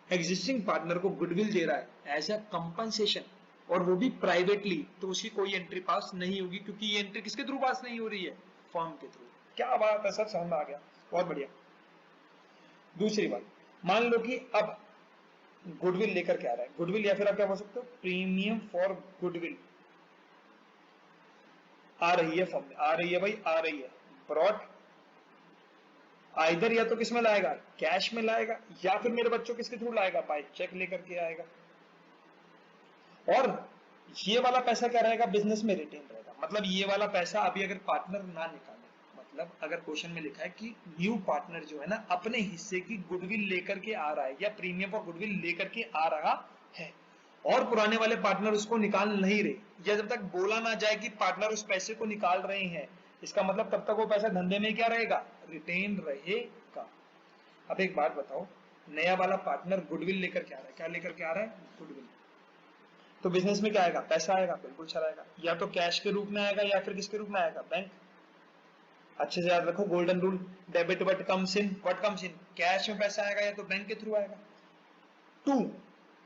एग्जिस्टिंग पार्टनर को गुडविल दे रहा है एज ए कंपनसेशन और वो भी प्राइवेटली, तो उसकी कोई एंट्री पास नहीं होगी क्योंकि ये एंट्री किसके थ्रू पास नहीं हो रही है, फर्म के थ्रू। क्या बात है सर, समझ में आ गया, बहुत बढ़िया। दूसरी बात, मान लो कि अब गुडविल लेकर के आ रहा है, गुडविल या फिर आप क्या बोल सकते हो, प्रीमियम फॉर गुडविल आ रही है फर्म में, आ रही है भाई, आ रही है, ब्रॉड आइदर या तो किस में लाएगा, कैश में लाएगा, या फिर मेरे बच्चों किसके थ्रू लाएगा, बाय चेक लेकर के आएगा। और ये वाला पैसा क्या रहेगा, बिजनेस में रिटेन रहेगा। मतलब ये वाला पैसा अभी अगर पार्टनर ना निकाले, मतलब अगर क्वेश्चन में लिखा है कि न्यू पार्टनर जो है ना अपने हिस्से की गुडविल लेकर के आ रहा है या प्रीमियम फॉर गुडविल लेकर के आ रहा है और पुराने वाले पार्टनर उसको निकाल नहीं रहे, या जब तक बोला ना जाए कि पार्टनर उस पैसे को निकाल रहे हैं, इसका मतलब तब तक वो पैसा धंधे में क्या रहेगा, रिटेन रहेगा। अब एक बात बताओ, नया वाला पार्टनर गुडविल लेकर के आ रहा है, क्या लेकर के आ रहा है, गुडविल। तो बिजनेस में क्या आएगा, पैसा आएगा, बिल्कुल सर आएगा। या तो कैश के रूप में आएगा या फिर किसके रूप में आएगा, बैंक। अच्छे से याद रखो golden rule, debit what comes in, cash में पैसा आएगा या तो बैंक के थ्रू आएगा। टू,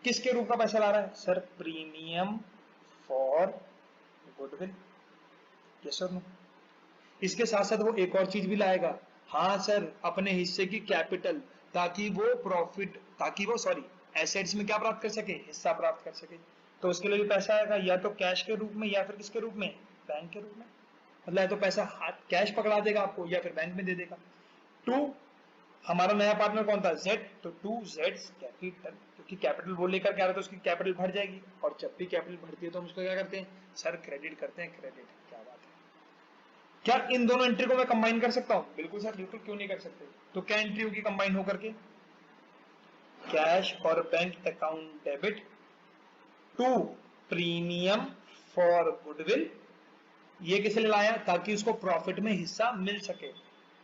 किसके रूप का पैसा ला रहा है sir, premium for goodwill, yes और नो। इसके साथ साथ वो एक और चीज भी लाएगा, हाँ सर, अपने हिस्से की कैपिटल, ताकि वो एसेट्स में क्या प्राप्त कर सके, हिस्सा प्राप्त कर सके। तो उसके लिए भी पैसा आएगा, या तो कैश के रूप में या फिर किसके रूप में, बैंक के रूप में। मतलब तो पैसा हाथ कैश पकड़ा देगा आपको या फिर बैंक में दे देगा। टू, हमारा नया पार्टनर कौन था, जेड, तो टू जेड्स कैपिटल, क्योंकि कैपिटल वो लेकर क्या रहा था, उसकी कैपिटल बढ़ जाएगी, और जब भी कैपिटल बढ़ती है तो हम उसको क्या करते हैं सर, क्रेडिट करते हैं, क्रेडिट। क्या बात है, क्या इन दोनों एंट्री को मैं कंबाइन कर सकता हूं, बिल्कुल सर, बिल्कुल, क्यों नहीं कर सकते। तो क्या एंट्री होगी कंबाइन होकर के, कैश और bank account debit to premium for goodwill, ये किस लिए लाया, ताकि उसको प्रॉफिट में हिस्सा मिल सके।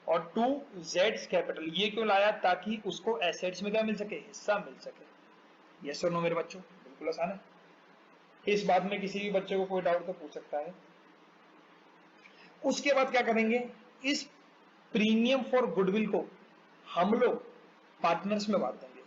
और टू जेड्स कैपिटल, ये क्यों लाया, ताकि उसको एसेट्स में क्या मिल सके, हिस्सा मिल सके। यस और नो मेरे बच्चों, बिल्कुल आसान है। इस बात में किसी भी बच्चे को कोई डाउट तो पूछ सकता है। उसके बाद क्या करेंगे, इस प्रीमियम फॉर गुडविल को हम लोग पार्टनर्स में बांट देंगे।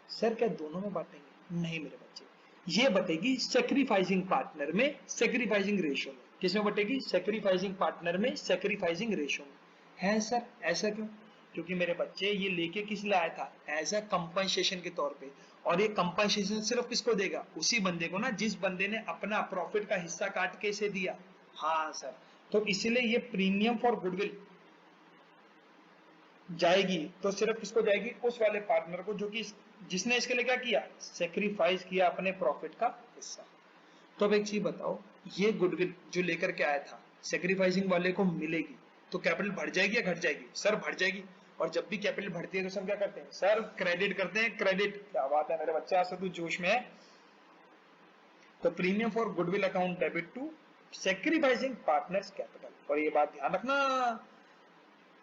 सर क्या दोनों में बांटेंगे, नहीं मेरे बच्चे, ये बटेगी सेक्रीफाइसिंग पार्टनर में, सेक्रीफाइसिंग रेशियो में। किसमें बटेगी, सेक्रीफाइसिंग पार्टनर में, सेक्रीफाइसिंग रेशियो में। है सर, ऐसा क्यों, क्योंकि मेरे बच्चे ये लेके किस लिए आया था, एज अ कंपनसेशन के तौर पे। और ये कंपनसेशन सिर्फ किसको देगा, उसी बंदे को ना जिस बंदे ने अपना प्रॉफिट का हिस्सा काट के इसे दिया। हाँ सर, तो इसलिए ये प्रीमियम फॉर गुडविल जाएगी तो सिर्फ किसको जाएगी, उस वाले पार्टनर को जो कि जिसने इसके लिए क्या किया, सेक्रीफाइस किया अपने प्रॉफिट का हिस्सा। तो अब एक चीज बताओ, ये गुडविल जो लेकर के आया था सेक्रीफाइसिंग वाले को मिलेगी तो कैपिटल बढ़ जाएगी या घट जाएगी, सर बढ़ जाएगी। और जब भी कैपिटल बढ़ती है तो सब क्या करते हैं सर, क्रेडिट करते हैं, क्रेडिट। क्या बात है मेरे बच्चे, आज तू जोश में है। तो premium for goodwill account debit to sacrificing partners capital. और ये बात ध्यान रखना,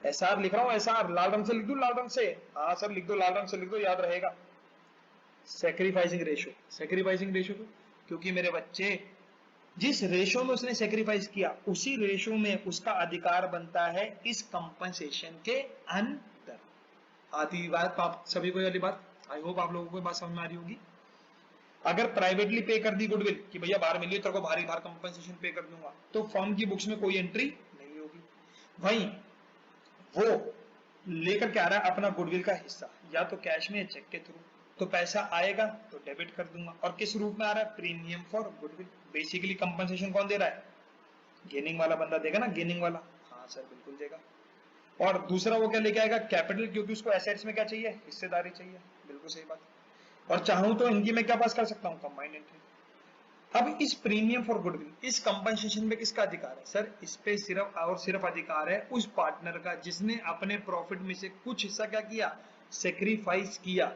एसआर लिख रहा हूं, एसआर लाल रंग से लिख दू, लाल रंग से, हाँ सर लिख दो, लाल रंग से लिख दो, याद रहेगा। सेक्रीफाइसिंग रेशियो, सेक्रीफाइसिंग रेशियो क्योंकि मेरे बच्चे जिस रेशो में उसने सेक्रीफाइस किया उसी रेशो में उसका अधिकार बनता है इस कंपनसेशन के अंदर। आती बात आप सभी को, वाली बात आई होप आप लोगों को बात समझ में आ रही होगी। अगर प्राइवेटली पे कर दी गुडविल कि भैया बाहर मिली तेरे को भारी भार कंपनसेशन पे कर दूंगा, तो फर्म की बुक्स में कोई एंट्री नहीं होगी। वहीं वो लेकर के आ रहा है अपना गुडविल का हिस्सा, या तो कैश में या चेक के थ्रू, तो पैसा आएगा तो डेबिट कर दूंगा। और किस रूप में आ रहा है, premium for goodwill. Basically compensation कौन दे रहा है, गेनिंग वाला बंदा देगा ना, गेनिंग वाला, हाँ सर बिल्कुल देगा। और दूसरा वो क्या लेके आएगा, कैपिटल, क्योंकि उसको एसेट्स में क्या चाहिए, हिस्सेदारी चाहिए, बिल्कुल सही बात। और चाहूं तो इनकी मैं क्या पास कर सकता हूं, कंबाइंड एंट्री। अब इस प्रीमियम फॉर गुडविल, इस कंपनसेशन में किसका अधिकार है सर, इस पे सिर्फ और सिर्फ अधिकार है उस पार्टनर का जिसने अपने प्रॉफिट में से कुछ हिस्सा क्या किया, सेक्रीफाइस किया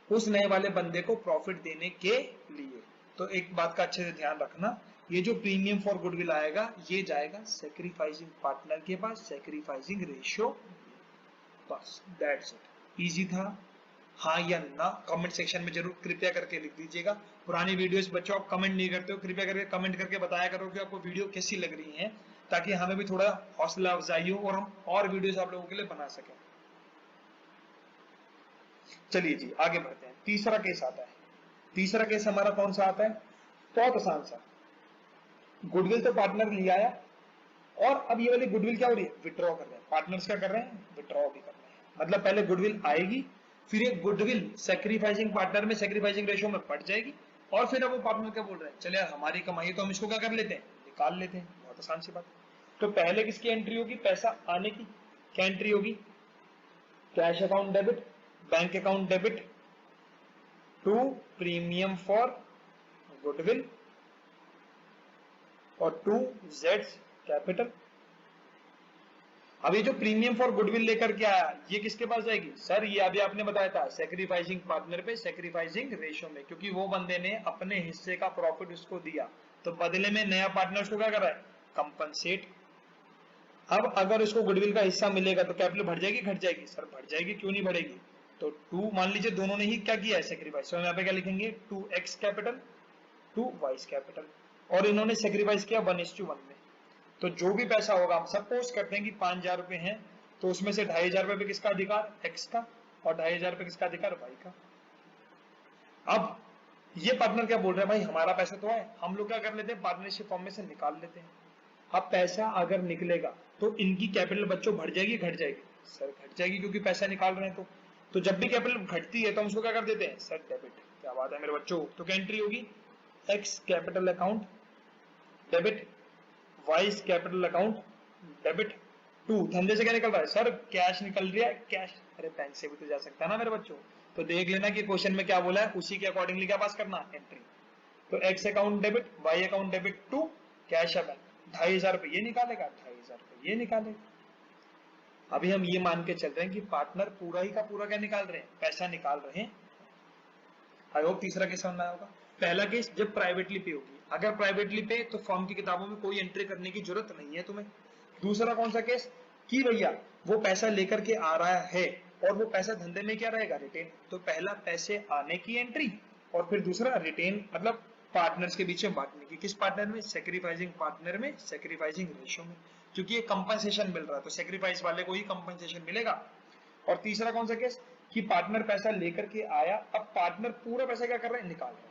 उस नए वाले बंदे को प्रॉफिट देने के लिए। तो एक बात का अच्छे से ध्यान रखना, ये जो प्रीमियम फॉर गुडविल आएगा ये जाएगा सेक्रीफाइसिंग पार्टनर के पास, सेक्रीफाइसिंग रेशियो, बस दैट्स इट। इजी था, हाँ या ना कमेंट सेक्शन में जरूर कृपया करके लिख दीजिएगा। पुरानी वीडियोस बच्चों आप कमेंट नहीं करते हो, कृपया करके कमेंट करके बताया करो कि आपको वीडियो कैसी लग रही है, ताकि हमें भी थोड़ा हौसला अफजाई हो और हम और वीडियोस आप लोगों के लिए बना सकें। चलिए जी आगे बढ़ते हैं। तीसरा केस आता है, तीसरा केस हमारा कौन सा आता है, बहुत आसान सा। गुडविल तो पार्टनर ले आया और अब ये वाली गुडविल क्या हो रही है, विड्रॉ कर रहे हैं। पार्टनर्स क्या कर रहे हैं, विड्रॉ भी कर रहे हैं। मतलब पहले गुडविल आएगी, फिर ये गुडविल सेक्रीफाइसिंग पार्टनर में, सेक्रीफाइसिंग रेशियो में बढ़ जाएगी, और फिर अब वो पार्टनर क्या बोल रहे हैं, चले हमारी कमाई तो हम इसको क्या कर लेते हैं, निकाल लेते हैं। बहुत आसान सी बात। तो पहले किसकी एंट्री होगी, पैसा आने की। क्या एंट्री होगी, cash account debit, bank account debit to premium for goodwill और टू जेड्स कैपिटल। अब ये जो प्रीमियम फॉर गुडविल लेकर के आया ये किसके पास जाएगी सर, ये अभी आपने बताया था सेक्रीफाइसिंग पार्टनर पे, सेक्रीफाइसिंग रेशियो में, क्योंकि वो बंदे ने अपने हिस्से का प्रॉफिट उसको दिया, तो बदले में नया पार्टनर उसको क्या कर रहा है, कंपनसेट। अब अगर उसको गुडविल का हिस्सा मिलेगा तो कैपिटल बढ़ जाएगी घट जाएगी, सर बढ़ जाएगी, क्यों नहीं बढ़ेगी। तो टू मान लीजिए दोनों ने ही क्या किया है, सेक्रीफाइस, तो यहाँ पे क्या लिखेंगे 2x capital to vice capital, और इन्होंने सेक्रीफाइस किया 1:1 में। तो जो भी पैसा होगा, हम सपोज करते हैं कि 5,000 रुपए हैं, तो उसमें से 2,500 रुपए किसका अधिकार, एक्स का, और 2,500 रुपए किसका अधिकार, वाई का। अब ये पार्टनर क्या बोल रहे हैं, भाई हमारा पैसा तो है, हम लोग क्या कर लेते हैं, पार्टनरशिप फॉर्म में से निकाल लेते हैं। अब पैसा अगर निकलेगा तो इनकी कैपिटल बच्चों बढ़ जाएगी, घट जाएगी, सर घट जाएगी, क्योंकि पैसा निकाल रहे हैं। तो जब भी कैपिटल घटती है तो हम उसको क्या कर देते हैं, सर डेबिट। क्या बात है मेरे बच्चों, तो क्या एंट्री होगी, X capital account debit, Y's capital account debit to, धंधे से क्या निकल रहा है, सर कैश निकल रहा है, कैश, अरे बैंक से भी तो जा सकता है ना मेरे बच्चों। तो देख लेना कि क्वेश्चन में क्या बोला है, उसी के अकॉर्डिंगली क्या पास करना, एंट्री। तो X account debit, Y account debit to cash है बैंक, 2,500 रुपए ये निकालेगा, 2,500 रुपए ये निकालेगा। अभी हम ये मान के चल रहे हैं कि पार्टनर पूरा ही का पूरा क्या निकाल रहे हैं, पैसा निकाल रहे हैं। आई होप तीसरा केस समझ में आया होगा। पहला केस जब प्राइवेटली पे होगी, अगर प्राइवेटली पे तो फॉर्म की किताबों में कोई एंट्री करने की जरूरत नहीं है तुम्हें। दूसरा कौन सा केस, कि भैया वो पैसा लेकर के आ रहा है और वो पैसा धंधे में क्या रहेगा, रिटेन। तो पहला पैसे आने की एंट्री, और फिर दूसरा रिटेन, मतलब पार्टनर्स के बीच में बांटने की। किस पार्टनर में, सेक्रीफाइसिंग पार्टनर में, सेक्रीफाइसिंग रेशियो में, क्योंकि ये कंपनसेशन मिल रहा है तो सेक्रीफाइस वाले को ही कंपनसेशन मिलेगा। और तीसरा कौन सा केस, कि पार्टनर पैसा लेकर के आया, अब पार्टनर पूरा पैसा क्या कर रहे हैं, निकाल रहे हैं।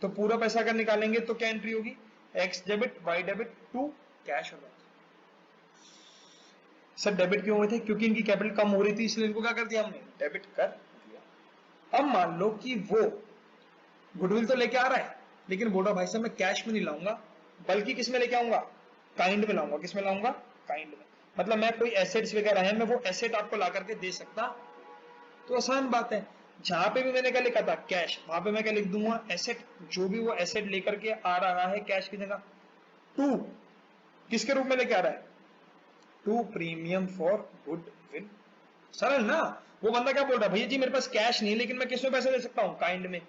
तो पूरा पैसा अगर निकालेंगे तो क्या एंट्री होगी, X debit, Y debit to cash होगा। सर डेबिट क्यों हुए थे, क्योंकि इनकी कैपिटल कम हो रही थी, इसलिए इनको क्या कर दिया हमने, डेबिट कर दिया। अब मान लो कि वो गुडविल तो लेके आ रहा है, लेकिन बोल रहा भाई साहब मैं कैश में नहीं लाऊंगा, बल्कि किस में लेके आऊंगा, काइंड में लाऊंगा। किस में लाऊंगा, काइंड में, मतलब मैं कोई एसेट्स वगैरह है, मैं वो एसेट आपको ला करके दे सकता। तो आसान बात है, जहां पे भी मैंने क्या लिखा था, कैश, वहां पे मैं क्या लिख दूंगा, एसेट। जो भी वो एसेट लेकर के आ रहा है कैश की जगह, टू किसके रूप में लेके आ रहा है, टू प्रीमियम फॉर गुडविल। सरल ना। वो बंदा क्या बोल रहा है, भैया जी मेरे पास कैश नहीं, लेकिन मैं किस में पैसे दे सकता हूँ, काइंड में।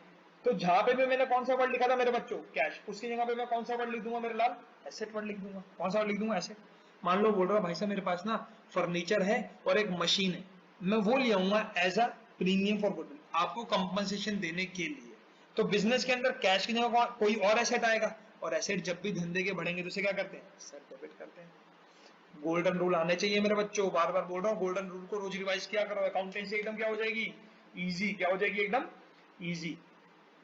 तो जहां पे भी मैंने कौन सा वर्ड लिखा था मेरे बच्चों, कैश, उसकी जगह पे मैं कौन सा वर्ड लिख दूंगा मेरे लाल, एसेट वर्ड लिख दूंगा। कौन सा वर्ड लिख दूंगा, एसेट। मान लो बोल रहा भाई साहब मेरे पास ना फर्नीचर है और एक मशीन है, मैं वो ले आऊंगा as a premium for goodwill, आपको कंपनसेशन देने के लिए। तो बिजनेस के अंदर कैश की जगह कोई और एसेट आएगा, और एसेट जब भी धंधे के बढ़ेंगे तो उसे क्या करते हैं, सर डेबिट करते हैं। गोल्डन रूल आने चाहिए मेरे बच्चों, बार बार बोल रहा हूँ, गोल्डन रूल को रोज रिवाइज किया करो, अकाउंटेंसी एकदम क्या हो जाएगी, इजी। क्या हो जाएगी, एकदम इजी।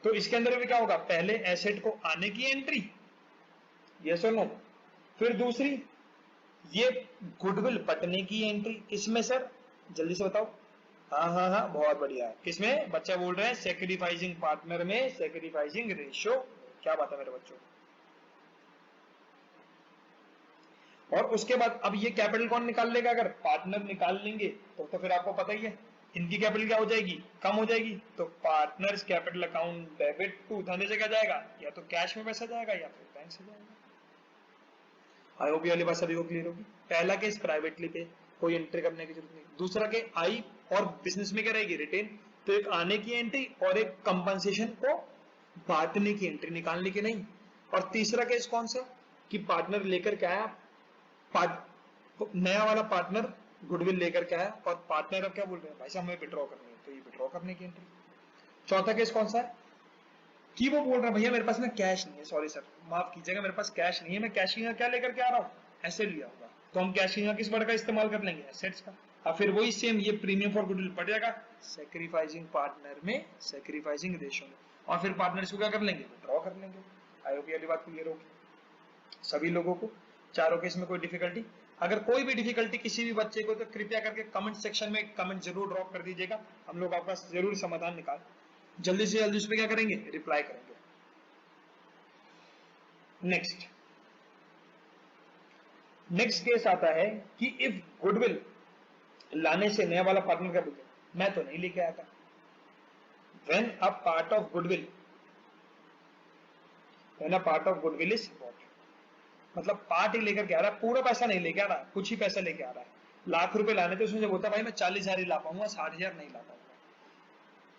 तो इसके अंदर भी क्या होगा, पहले एसेट को आने की एंट्री, यस और नो, फिर दूसरी ये गुडविल बटने की एंट्री। किसमें सर, जल्दी से बताओ। हाँ बहुत बढ़िया। किसमें, बच्चा बोल रहे हैं सेक्रीफाइसिंग पार्टनर में, सेक्रीफाइसिंग रेशियो। क्या बात है मेरे बच्चों। और उसके बाद अब ये कैपिटल कौन निकाल लेगा, अगर पार्टनर निकाल लेंगे तो फिर आपको पता ही है इनकी कैपिटल क्या हो जाएगी, कम हो जाएगी। तो partners capital account debit to, धंधे से क्या जाएगा, या तो कैश में पैसा जाएगा या फिर बैंक से जाएगा। आई होप ये वाली बात सभी को क्लियर होगी। पहला केस प्राइवेटली पे, कोई एंट्री करने की जरूरत नहीं। दूसरा के आई और बिजनेस में क्या रहेगी, रिटेन। तो एक आने की एंट्री और एक कंपनसेशन को बांटने की एंट्री, निकालने की नहीं। और तीसरा केस कौन सा, कि पार्टनर लेकर के आया, नया वाला पार्टनर गुडविल लेकर के आया, और पार्टनर अब क्या बोल रहे हैं, भाई साहब हमें विड्रॉ करनी है, तो ये विड्रॉ करने की एंट्री। चौथा केस कौन सा है, कि वो बोल रहा है भैया मेरे पास ना कैश नहीं है, सॉरी सर माफ कीजिएगा मेरे पास कैश नहीं है, मैं कैश क्या लेकर के आ रहा हूँ, एसेट लिया होगा। तो हम कैश किस वर्ड का इस्तेमाल कर लेंगे, एसेट्स का। और फिर वही सेम ये प्रीमियम फॉर गुडविल पड़ जाएगा सेक्रीफाइसिंग पार्टनर में, सेक्रीफाइसिंग रेशियो में, और फिर पार्टनर्स को क्या कर लेंगे, विड्रॉ कर लेंगे। आई होप ये बात क्लियर होगी सभी लोगों को। चारों केस में कोई डिफिकल्टी, अगर कोई भी डिफिकल्टी किसी भी बच्चे को, तो कृपया करके कमेंट सेक्शन में कमेंट जरूर ड्रॉप कर दीजिएगा, हम लोग आपका जरूर समाधान निकाल जल्दी से जल्दी उस पर क्या करेंगे, रिप्लाई करेंगे। नेक्स्ट केस आता है कि इफ गुडविल लाने से नया वाला पार्टनर क्या बोलते, मैं तो नहीं लेके आया था। When a part of goodwill, when a part of goodwill is bought, मतलब पार्ट ही लेकर के आ रहा है, पूरा पैसा नहीं लेके आ रहा, कुछ ही पैसा लेके आ रहा है। लाख रुपए लाने थे, उसमें से बोलता भाई मैं 40,000 ही ला पाऊंगा, 60,000 नहीं ला पाऊंगा।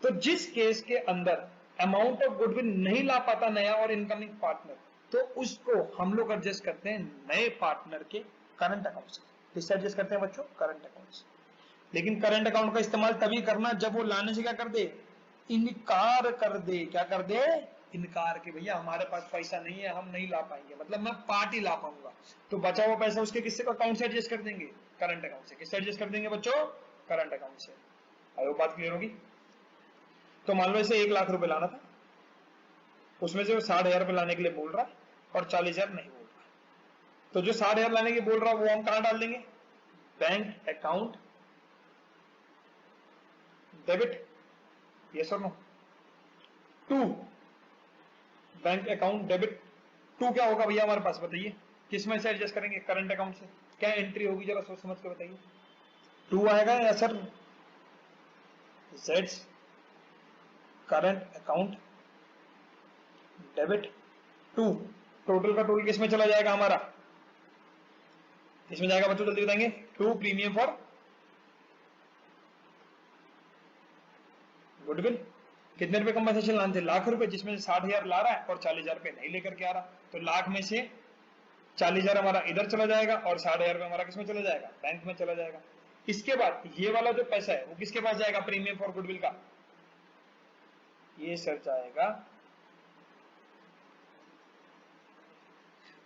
तो जिस केस के अंदर अमाउंट ऑफ गुडविल नहीं ला पाता नया और इनकमिंग पार्टनर, तो उसको हम लोग एडजस्ट करते हैं नए पार्टनर के करंट अकाउंट से। किससे एडजस्ट करते हैं बच्चों, करंट अकाउंट से। लेकिन करंट अकाउंट का इस्तेमाल तभी करना जब वो लाने से क्या कर दे, इनकार कर दे। क्या कर दे, इनकार कि भैया हमारे पास पैसा नहीं है, हम नहीं ला पाएंगे, मतलब मैं पार्ट ही ला पाऊंगा, तो बचा हुआ पैसा उसके किससे अकाउंट से एडजस्ट कर देंगे, करंट अकाउंट से। किससे एडजस्ट कर देंगे बच्चों, करंट अकाउंट से। आई होप बात क्लियर होगी। तो मान लो इसे 1 लाख रुपए लाना था, उसमें से वो 60,000 रुपए लाने के लिए बोल रहा है और 40,000 नहीं बोल रहा, तो जो 60,000 लाने के बोल रहा है वो हम कहां डाल देंगे, बैंक अकाउंट डेबिट, यस और no, to bank account debit to क्या होगा भैया हमारे पास, बताइए किसमें से एडजस्ट करेंगे, करंट अकाउंट से। क्या एंट्री होगी जरा सोच समझ के बताइए, टू आएगा या सर जेड्स current account debit to, total का टोटल किसमें चला जाएगा हमारा, किसमें जाएगा बच्चों जल्दी बताएंगे, टू प्रीमियम फॉर गुडविल। कितने रुपए कंपनसेशन लाने थे, लाख रुपए, जिसमें से 60,000 ला रहा है और 40,000 रुपए नहीं लेकर के आ रहा, तो लाख में से 40,000 हमारा इधर चला जाएगा और 60,000 रुपए हमारा किसमें चला जाएगा, बैंक में चला जाएगा। इसके बाद ये वाला जो पैसा है वो किसके पास जाएगा, प्रीमियम फॉर गुडविल का, ये सर जाएगा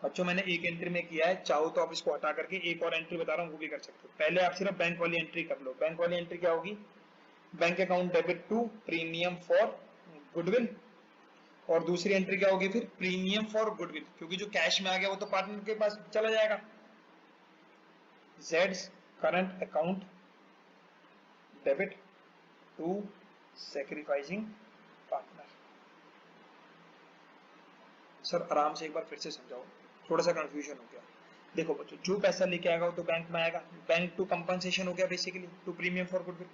बच्चों, मैंने एक एंट्री में किया है, चाहो तो आप इसको हटा करके एक और एंट्री बता रहा हूं वो भी कर सकते हो। पहले आप सिर्फ बैंक वाली एंट्री कर लो। बैंक वाली एंट्री क्या होगी, bank account debit to premium for goodwill, और दूसरी एंट्री क्या होगी फिर, प्रीमियम फॉर गुडविल, क्योंकि जो कैश में आ गया वो तो पार्टनर के पास चला जाएगा, जेड्स current account debit to sacrificing partner. Sir आराम से एक बार फिर से समझाओ, थोड़ा सा कंफ्यूजन हो गया। देखो बच्चों, जो पैसा लेके आएगा वो तो बैंक में आएगा, बैंक टू कंपनसेशन हो गया basically, to premium for goodwill.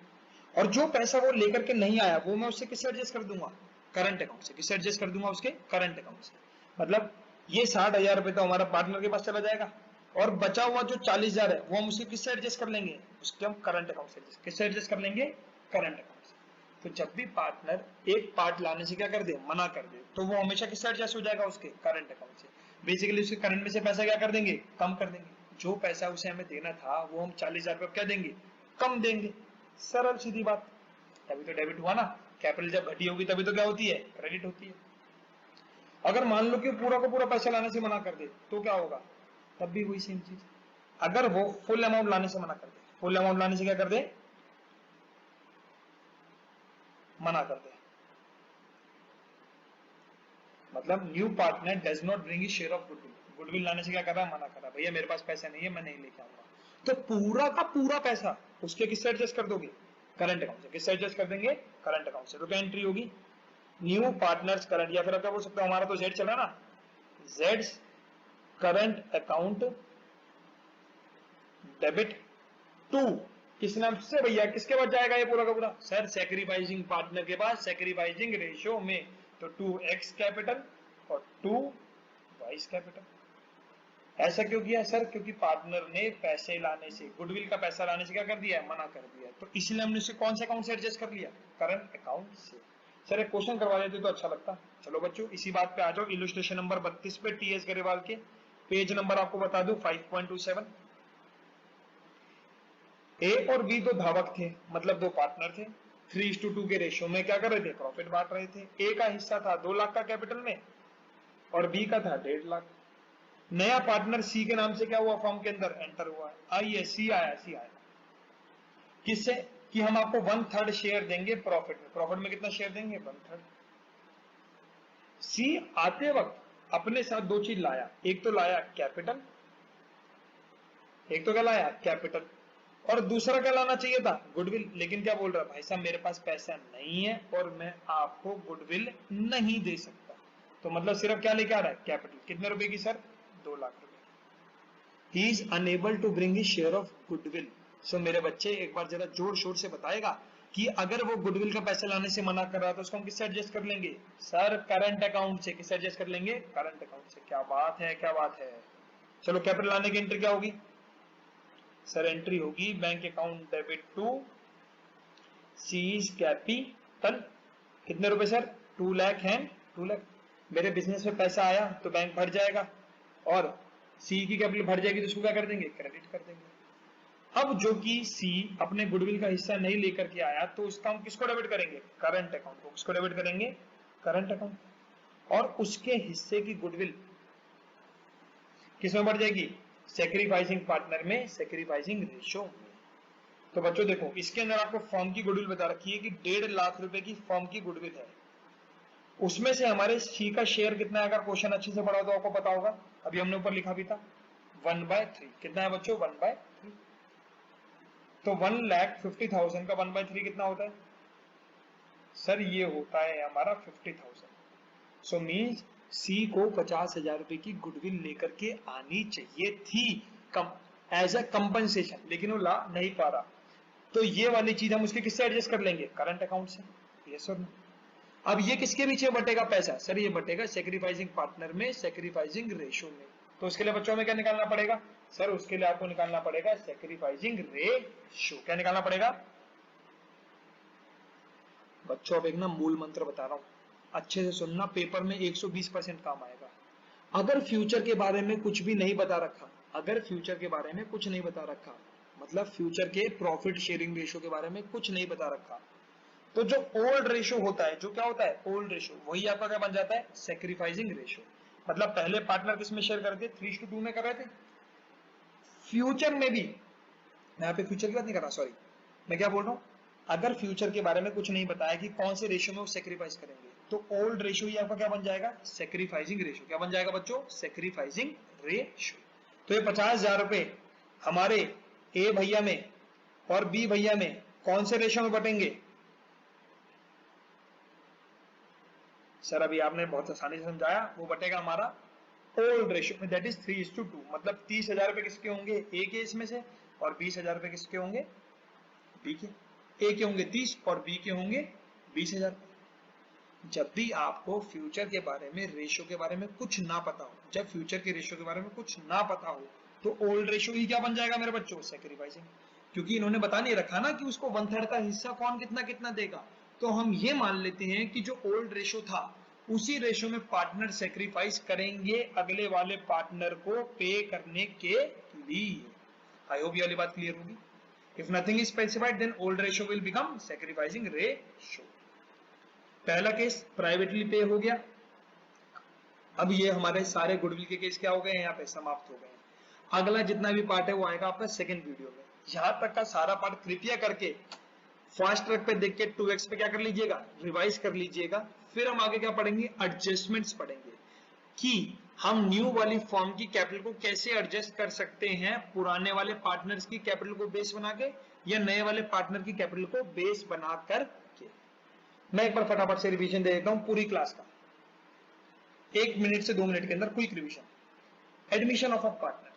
और जो पैसा वो लेकर के नहीं आया वो मैं उससे किससे एडजस्ट कर दूंगा, करंट अकाउंट से। किससे एडजस्ट कर दूंगा, उसके करंट अकाउंट से। मतलब ये 60,000 रुपए तो हमारा पार्टनर के पास चला जाएगा, और बचा हुआ जो 40,000 है वो हम उससे किससे एडजस्ट कर लेंगे, उसके हम करंट अकाउंट से किससे एडजस्ट कर लेंगे, करंट अकाउंट से। तो जब भी पार्टनर एक पार्ट लाने से क्या कर दे, मना कर दे, तो वो हमेशा किससे एडजस्ट हो जाएगा, उसके करंट अकाउंट से। बेसिकली उसके करंट में से पैसा क्या कर देंगे, कम कर देंगे। जो पैसा उसे हमें देना था वो हम 40,000 रुपए क्या देंगे, कम देंगे। सरल सीधी बात, तभी तो डेबिट हुआ ना। कैपिटल जब घटी होगी तभी तो क्या होती है, क्रेडिट होती है। अगर मान लो कि पूरा को पूरा पैसा लाने से मना कर दे तो क्या होगा, तब भी वही सेम चीज। अगर वो फुल अमाउंट लाने से मना कर दे, फुल अमाउंट लाने से क्या कर दे, मना कर दे, मतलब new partner does not bring share of goodwill, goodwill लाने से क्या कर रहा है, मना कर रहा है, भैया मेरे पास पैसा नहीं है, मैं नहीं लेके आऊंगा। तो पूरा का पूरा पैसा उसके किससे एडजस्ट कर दोगे, करंट अकाउंट से। किससे एडजस्ट कर देंगे, करंट अकाउंट से। तो क्या एंट्री होगी, न्यू पार्टनर्स करंट, या फिर क्या बोल सकते हो, हमारा तो जेड चला ना, जेड्स करंट अकाउंट डेबिट टू, किस नाम से भैया, किसके पास जाएगा ये पूरा का पूरा, सर सैक्रिफाइसिंग पार्टनर के पास, सैक्रिफाइसिंग रेशियो में। तो 2x कैपिटल और 2y कैपिटल। ऐसा क्यों किया सर, क्योंकि पार्टनर ने पैसे लाने से, गुडविल का पैसा लाने से क्या कर दिया है, मना कर दिया, तो इसलिए हमने उसे कौन से अकाउंट से एडजस्ट कर लिया, करंट अकाउंट से। सर एक क्वेश्चन करवा देते तो अच्छा लगता। चलो बच्चों इसी बात पे आ जाओ, इलस्ट्रेशन नंबर 32 पे, टीएस गरेवाल के, पेज नंबर आपको बता दूं 5.27। ए और बी दो धावक थे, मतलब दो पार्टनर थे, 3:2 के रेशियो में क्या कर रहे थे, प्रॉफिट बांट रहे थे। ए का हिस्सा था 2 लाख का कैपिटल में और बी का था 1.5 लाख। नया पार्टनर सी के नाम से क्या हुआ, फॉर्म के अंदर एंटर हुआ, आइए सी आया, सी आया किससे, कि हम आपको 1/3 शेयर देंगे प्रॉफिट में। प्रॉफिट में कितना शेयर देंगे, 1/3। सी आते वक्त अपने साथ दो चीज लाया, एक तो लाया कैपिटल, एक तो क्या लाया, कैपिटल, और दूसरा क्या लाना चाहिए था, गुडविल। लेकिन क्या बोल रहा है, भाई साहब मेरे पास पैसा नहीं है और मैं आपको गुडविल नहीं दे सकता, तो मतलब सिर्फ क्या लेके आ रहा है, कैपिटल। कितने रुपए की सर, 2 लाख रुपए। He is unable to bring his share of goodwill. So मेरे बच्चे एक बार जरा जोर शोर से बताएगा कि अगर वो गुडविल का पैसा लाने से मना कर रहा तो उसको हम किससे एडजस्ट कर लेंगे, सर करंट अकाउंट से। किससे एडजस्ट कर लेंगे, करंट अकाउंट से। क्या बात है, क्या बात है। चलो कैपिटल लाने की एंट्री क्या होगी, सर एंट्री होगी bank account debit to C's capital. कितने रुपए सर, 2 लाख है, 2 लाख। मेरे बिजनेस में पैसा आया तो बैंक भर जाएगा, और सी की कैपिटल भर जाएगी तो उसको क्या कर देंगे, क्रेडिट कर देंगे। अब जो कि सी अपने गुडविल का हिस्सा नहीं लेकर के आया तो उसका हम किसको डेबिट करेंगे, करंट अकाउंट को। किसको डेबिट करेंगे, करंट अकाउंट। और उसके हिस्से की गुडविल किसमें बढ़ जाएगी? सैक्रिफाइसिंग पार्टनर में, सैक्रिफाइसिंग रेशो में। तो बच्चों देखो, इसके अंदर आपको फर्म की गुडविल बता रखी है कि 1.5 लाख रुपए की फर्म की गुडविल है। उसमें से हमारे सी का शेयर कितना है? अगर क्वेश्चन अच्छे से पढ़ा तो आपको पता होगा, अभी हमने ऊपर लिखा भी था 1/3। कितना है बच्चों? 1/3। तो 1,50,000 का 1/3 कितना होता है सर? ये होता है हमारा 50,000। सो मीन्स सी को 50,000 रुपए की गुडविल लेकर के आनी चाहिए थी कम एज अ कंपनसेशन, लेकिन वो ला नहीं पा रहा। तो ये वाली चीज हम उसके किससे एडजस्ट कर लेंगे? करंट अकाउंट से। Yes sir. अब ये किसके पीछे बटेगा पैसा? सर ये बटेगा सैक्रिफाइसिंग पार्टनर में, सैक्रिफाइसिंग रेशो में। तो उसके लिए बच्चों में क्या निकालना पड़ेगा? सर उसके लिए आपको निकालना पड़ेगा सैक्रिफाइसिंग रेशो। क्या निकालना पड़ेगा बच्चों? अब एक ना मूल मंत्र बता रहा हूं, अच्छे से सुनना, पेपर में 120% काम आएगा। अगर फ्यूचर के बारे में कुछ भी नहीं बता रखा, अगर फ्यूचर के बारे में कुछ नहीं बता रखा, मतलब फ्यूचर के प्रॉफिट शेयरिंग रेशो के बारे में कुछ नहीं बता रखा, तो जो ओल्ड रेशो होता है, जो क्या होता है? ओल्ड रेशो, वही आपका क्या बन जाता है? Sacrificing ratio. मतलब पहले पार्टनर किसमें शेयर करते थे? 3:2 में कर रहे थे। फ्यूचर में भी, मैं यहाँ पे फ्यूचर की बात नहीं कर रहा, सॉरी, मैं क्या बोल रहा हूँ, अगर फ्यूचर के बारे में कुछ नहीं बताया कि कौन से रेशो में वो सेक्रीफाइस करेंगे, तो ओल्ड रेशो ही आपका क्या बन जाएगा? Sacrificing ratio. क्या बन जाएगा बच्चों? Sacrificing ratio. तो ये 50,000 रुपए हमारे ए भैया में और बी भैया में कौन से रेशो में बटेंगे? सर अभी आपने बहुत आसानी से समझाया, वो बटेगा हमारा ओल्ड रेशो में, दैट इज 3:2। मतलब 30,000 रुपए किसके होंगे? ए के इसमें से, और 20,000 रुपए किसके होंगे? बी के। ए के होंगे 30 और बी के होंगे 20,000। जब भी आपको फ्यूचर के बारे में, रेशो के बारे में कुछ ना पता हो, जब फ्यूचर के रेशो के बारे में कुछ ना पता हो, तो ओल्ड रेशो ही क्या बन जाएगा मेरे बच्चों? सैक्रिफाइसिंग। क्योंकि इन्होंने बता नहीं रखा ना कि उसको 1/3 का हिस्सा कौन कितना कितना देगा। तो हम ये मान लेते हैं कि जो ओल्ड रेशो था, उसी रेशो में पार्टनर सैक्रिफाइस करेंगे अगले वाले पार्टनर को पे करने के लिए। आई होप ये वाली बात क्लियर होगी। If nothing is specified, then old ratio will become sacrificing ratio. पहला केस प्राइवेटली पे हो गया। अब ये हमारे सारे गुडविल के केस क्या हो गए? यहाँ पे समाप्त हो गए। अगला जितना भी पार्ट है वो आएगा आपका सेकंड वीडियो में। यहां तक का सारा पार्ट कृपया करके फास्ट ट्रैक पे देख के 2x पे क्या कर लीजिएगा? रिवाइज कर लीजिएगा। फिर हम आगे क्या पढ़ेंगे? एडजस्टमेंट्स पढ़ेंगे कि हम न्यू वाली फॉर्म की कैपिटल को कैसे एडजस्ट कर सकते हैं पुराने वाले पार्टनर्स की कैपिटल को बेस बना के, या नए वाले पार्टनर की कैपिटल को बेस बना कर के। मैं एक बार फटाफट से रिवीजन दे देता हूं पूरी क्लास का, 1 मिनट से 2 मिनट के अंदर quick revision. Admission of a partner,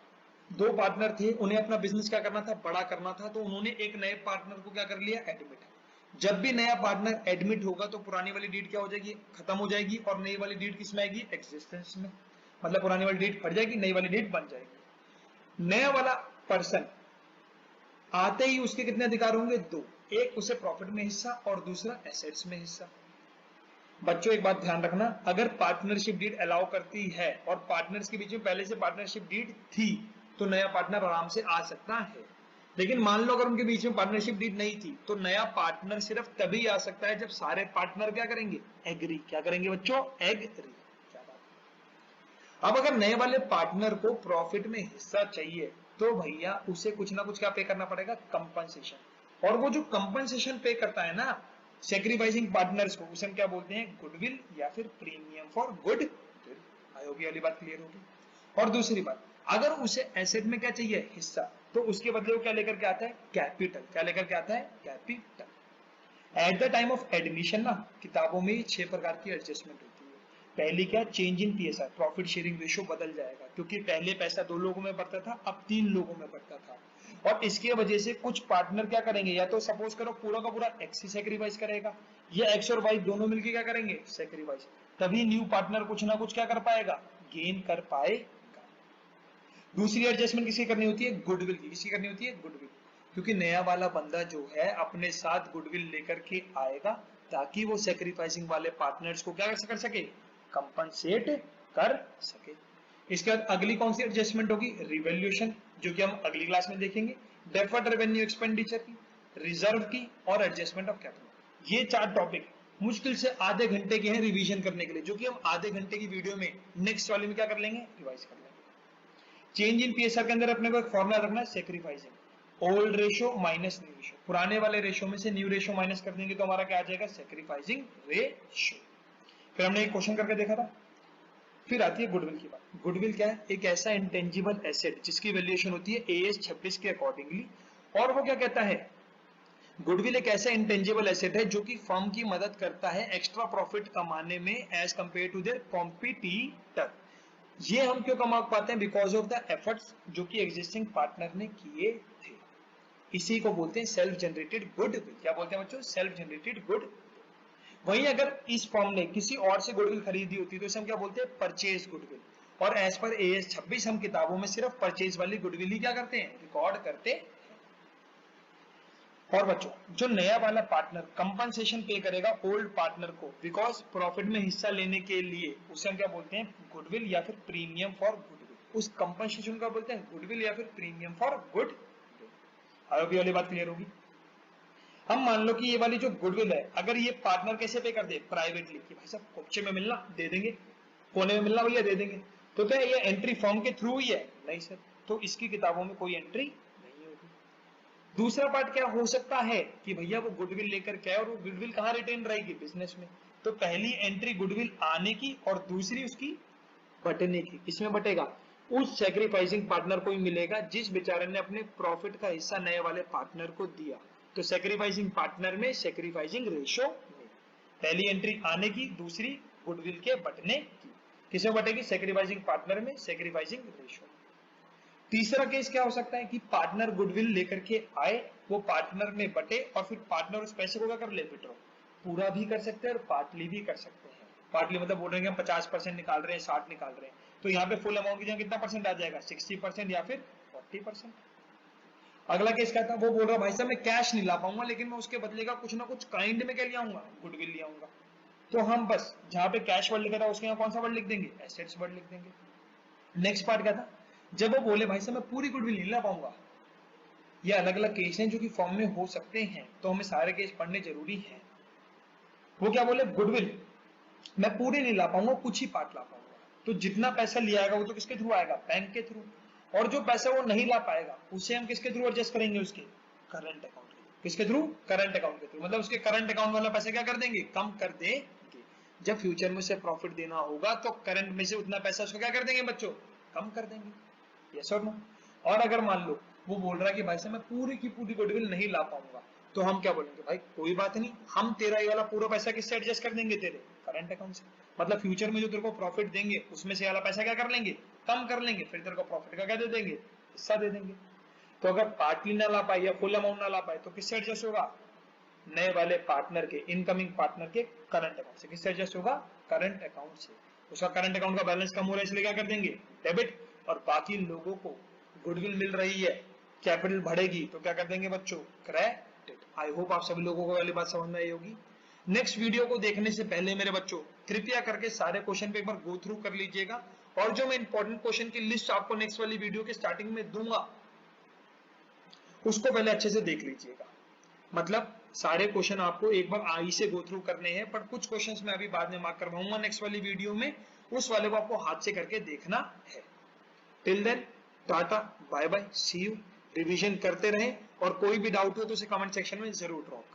दो पार्टनर थे, उन्हें अपना बिजनेस क्या करना था? बड़ा करना था। तो उन्होंने एक नए पार्टनर को क्या कर लिया? एडमिट। जब भी नया पार्टनर एडमिट होगा तो पुरानी वाली डीड क्या हो जाएगी? खत्म हो जाएगी, और नई वाली डीड किसमें आएगी? एग्जिस्टेंस में। मतलब पुरानी वाली डीड फट जाएगी, नई वाली डीड बन जाएगी। नया वाला पर्सन आते ही उसके कितने अधिकार होंगे? 2। एक उसे प्रॉफिट में हिस्सा और दूसरा एसेट्स में हिस्सा। बच्चों एक बात ध्यान रखना, अगर पार्टनरशिप डीड अलाउ करती है और पार्टनर्स के बीच में पहले से पार्टनरशिप डीड थी, तो नया पार्टनर आराम से आ सकता है। लेकिन मान लो अगर उनके बीच में पार्टनरशिप डीड नहीं थी, तो नया पार्टनर सिर्फ तभी आ सकता है जब सारे पार्टनर क्या करेंगे? एग्री। क्या करेंगे बच्चों? एग्री। क्या बात। अब अगर नए वाले पार्टनर को प्रॉफिट में हिस्सा चाहिए, तो भैया उसे कुछ ना कुछ क्या पे करना पड़ेगा? कंपनसेशन। और वो जो कंपनसेशन पे करता है ना सैक्रिफाइसिंग पार्टनर्स को, उसे हम क्या बोलते हैं? गुडविल या फिर premium for goodwill. I hope ये वाली बात क्लियर होगी। और दूसरी बात, अगर उसे एसेट में क्या चाहिए? हिस्सा, तो उसके बदले वो क्या लेकर के आता है? कैपिटल। क्या लेकर के आता है? Capital. At the time of admission ना किताबों में 6 प्रकार की एडजस्टमेंट होती है। पहली क्या? Change in PSR, profit sharing ratio बदल जाएगा, क्योंकि पहले पैसा 2 लोगों में पड़ता था, अब 3 लोगों में पड़ता था। और इसकी वजह से कुछ पार्टनर क्या करेंगे? या तो सपोज करो पूरा का पूरा एक्स ही सेक्रीफाइस करेगा, या एक्स और वाई दोनों मिलकर क्या करेंगे? सेक्रीफाइस। तभी न्यू पार्टनर कुछ ना कुछ क्या कर पाएगा? गेन कर पाएगा। दूसरी एडजस्टमेंट किसकी करनी होती है? गुडविल की। किसकी करनी होती है? गुडविल। क्योंकि नया वाला बंदा जो है अपने साथ गुडविल लेकर के आएगा, ताकि वो सेक्रीफाइसिंग वाले पार्टनर्स को क्या कर सके? कंपनसेट कर सके। इसके बाद अगली कौन सी एडजस्टमेंट होगी? रिवैल्यूएशन, जो कि हम अगली क्लास में देखेंगे। डेफर्ड रेवेन्यू एक्सपेंडिचर की, रिजर्व की, और एडजस्टमेंट ऑफ कैपिटल। ये 4 टॉपिक मुश्किल से आधे घंटे के हैं रिवीजन करने के लिए, जो कि हम आधे घंटे की वीडियो में नेक्स्ट वाले में क्या कर लेंगे, रिवाइज कर लेंगे। चेंज इन पीएसआर के अंदर अपने को एक फॉर्मूला रखना है, sacrificing old ratio minus new ratio. पुराने वाले रेशो में से न्यू रेशो माइनस कर देंगे तो हमारा क्या आ जाएगा, सेक्रीफाइसिंग रेशो। फिर हमने एक क्वेश्चन करके देखा था। फिर आती है गुडविल की बात। गुडविल क्या है, एक ऐसा इंटेंजिबल एसेट जिसकी वैल्यूएशन होती है AS 26 के अकॉर्डिंगली। और वो क्या कहता है, गुडविल एक ऐसा इंटेंजिबल एसेट है जो कि फर्म की मदद करता है एक्स्ट्रा प्रॉफिट कमाने में as compare to their competitor. ये हम क्यों कमा पाते हैं, बिकॉज ऑफ द एफर्ट्स जो कि एग्जिस्टिंग पार्टनर ने किए थे। इसी को बोलते हैं सेल्फ जनरेटेड गुडविल। क्या बोलते हैं बच्चों, सेल्फ जनरेटेड गुड। वहीं अगर इस फर्म ने किसी और से गुडविल खरीदी होती तो इसे हम क्या बोलते हैं, परचेज गुडविल। और एज पर AS 26 हम किताबों में सिर्फ परचेज वाली गुडविल ही क्या करते हैं, रिकॉर्ड करते हैं। और बच्चों, जो नया वाला पार्टनर कंपनसेशन पे करेगा ओल्ड पार्टनर को बिकॉज प्रॉफिट में हिस्सा लेने के लिए, उसे हम क्या बोलते हैं, गुडविल या फिर प्रीमियम फॉर गुडविल। उस कंपनसेशन का बोलते हैं गुडविल या फिर प्रीमियम फॉर गुडविल। अभी वाली बात क्लियर होगी। हम मान लो कि ये वाली जो गुडविल है, अगर ये पार्टनर कैसे पे कर दे, प्राइवेटली, कि भाई साहब कोपचे में मिलना दे देंगे, कोने में मिलना भैया दे देंगे, तो क्या ये एंट्री फर्म के थ्रू ही है, नहीं सर, तो इसकी किताबों में कोई एंट्री नहीं होगी। दूसरा पार्ट क्या हो सकता है कि भैया वो गुडविल लेकर के आए और वो गुडविल कहाँ रिटेन रहेगी, बिजनेस में। तो पहली एंट्री गुडविल आने की और दूसरी उसकी बटने की। किसमें बटेगा, उस सेक्रीफाइसिंग पार्टनर को ही मिलेगा जिस बेचारे ने अपने प्रॉफिट का हिस्सा नए वाले पार्टनर को दिया। तो सेक्रीफाइसिंग पार्टनर में, सेक्रीफाइसिंग रेशो में पहली एंट्री आने की, दूसरी गुडविल के बटने की। किसमें बटेगी, सेक्रीफाइसिंग पार्टनर में, सेक्रीफाइसिंग रेशो। तीसरा केस क्या हो सकता है कि पार्टनर गुडविल लेकर के आए, वो पार्टनर में बटे और फिर पार्टनर उस पैसे को क्या कर ले, विड्रॉ। पूरा भी कर सकते हैं और पार्टली भी कर सकते हैं। पार्टली मतलब बोल रहे हैं कि हम 50% निकाल रहे हैं, 60 निकाल रहे हैं, तो यहाँ पे फुल अमाउंट की जगह कितना परसेंट आ जाएगा, 60% या फिर 40%। अगला केस क्या था, वो बोल रहा भाई साहब मैं कैश नहीं ला पाऊंगा, लेकिन मैं उसके बदले का कुछ ना कुछ काइंड में क्या ले आऊंगा, गुडविल ले आऊंगा। तो हम बस जहां पे कैश वर्ड लिखा था उसके यहाँ कौन सा वर्ड लिख देंगे, एसेट्स वर्ड लिख देंगे। नेक्स्ट पार्ट क्या था, जब वो बोले भाई साहब मैं पूरी गुडविल नहीं ला पाऊंगा, ये अलग अलग केस हैं जो कि फॉर्म में हो सकते हैं, तो हमें सारे केस पढ़ने जरूरी हैं। वो क्या बोले, गुडविल मैं पूरी नहीं ला पाऊंगा, कुछ ही पार्ट ला पाऊंगा। तो जितना पैसा लिया आएगा वो तो किसके थ्रू आएगा, बैंक के थ्रू। और जो पैसा वो नहीं ला पाएगा उसे हम किसके थ्रू एडजस्ट करेंगे, उसके करंट अकाउंट के। किसके थ्रू, करंट अकाउंट के थ्रू। मतलब उसके करंट अकाउंट वाला पैसा क्या कर देंगे, कम कर देंगे। जब फ्यूचर में से प्रॉफिट देना होगा तो करंट में से उतना पैसा उसको क्या कर देंगे बच्चों, कम कर देंगे। यस और नो। और अगर मान लो वो बोल रहा है कि भाई साहब मैं पूरी की पूरी गुडविल नहीं ला पाऊंगा, तो हम क्या बोलेंगे, भाई कोई बात नहीं, हम तेरा ये वाला पूरा पैसा किससे एडजस्ट कर देंगे, तेरे करंट अकाउंट से। मतलब फ्यूचर में जो तेरे को प्रॉफिट देंगे उसमें से वाला पैसा क्या कर लेंगे, कम कर लेंगे, फिर तेरे को प्रॉफिट का क्या दे देंगे, हिस्सा दे देंगे। तो अगर पार्टली ना ला पाए या फुल अमाउंट ना ला पाए तो किससे एडजस्ट होगा, नए वाले पार्टनर के, इनकमिंग पार्टनर के करंट अकाउंट से। किससे एडजस्ट होगा, करंट अकाउंट से। उसका करंट अकाउंट का बैलेंस कम हो रहा है इसलिए क्या कर देंगे, डेबिट। और बाकी लोगों को गुडविल मिल रही है, कैपिटल बढ़ेगी तो क्या कर देंगे बच्चों, क्रेडिट। आई होप आप सभी लोगों को वाली बात समझ में आई होगी। नेक्स्ट वीडियो को देखने से पहले मेरे बच्चों कृपया करके सारे क्वेश्चन पे एक बार गो थ्रू कर लीजिएगा, और जो मैं इंपॉर्टेंट क्वेश्चन की लिस्ट आपको नेक्स्ट वाली वीडियो के स्टार्टिंग में दूंगा उसको पहले अच्छे से देख लीजिएगा। मतलब सारे क्वेश्चन आपको एक बार आई से गो थ्रू करने हैं, पर कुछ क्वेश्चंस मैं अभी बाद में मार्क करवाऊंगा नेक्स्ट वाली वीडियो में, उस वाले को आपको हाथ से करके देखना है। Till then tata bye bye, see you. Revision करते रहें और कोई भी डाउट हो तो उसे कमेंट सेक्शन में जरूर ड्रॉप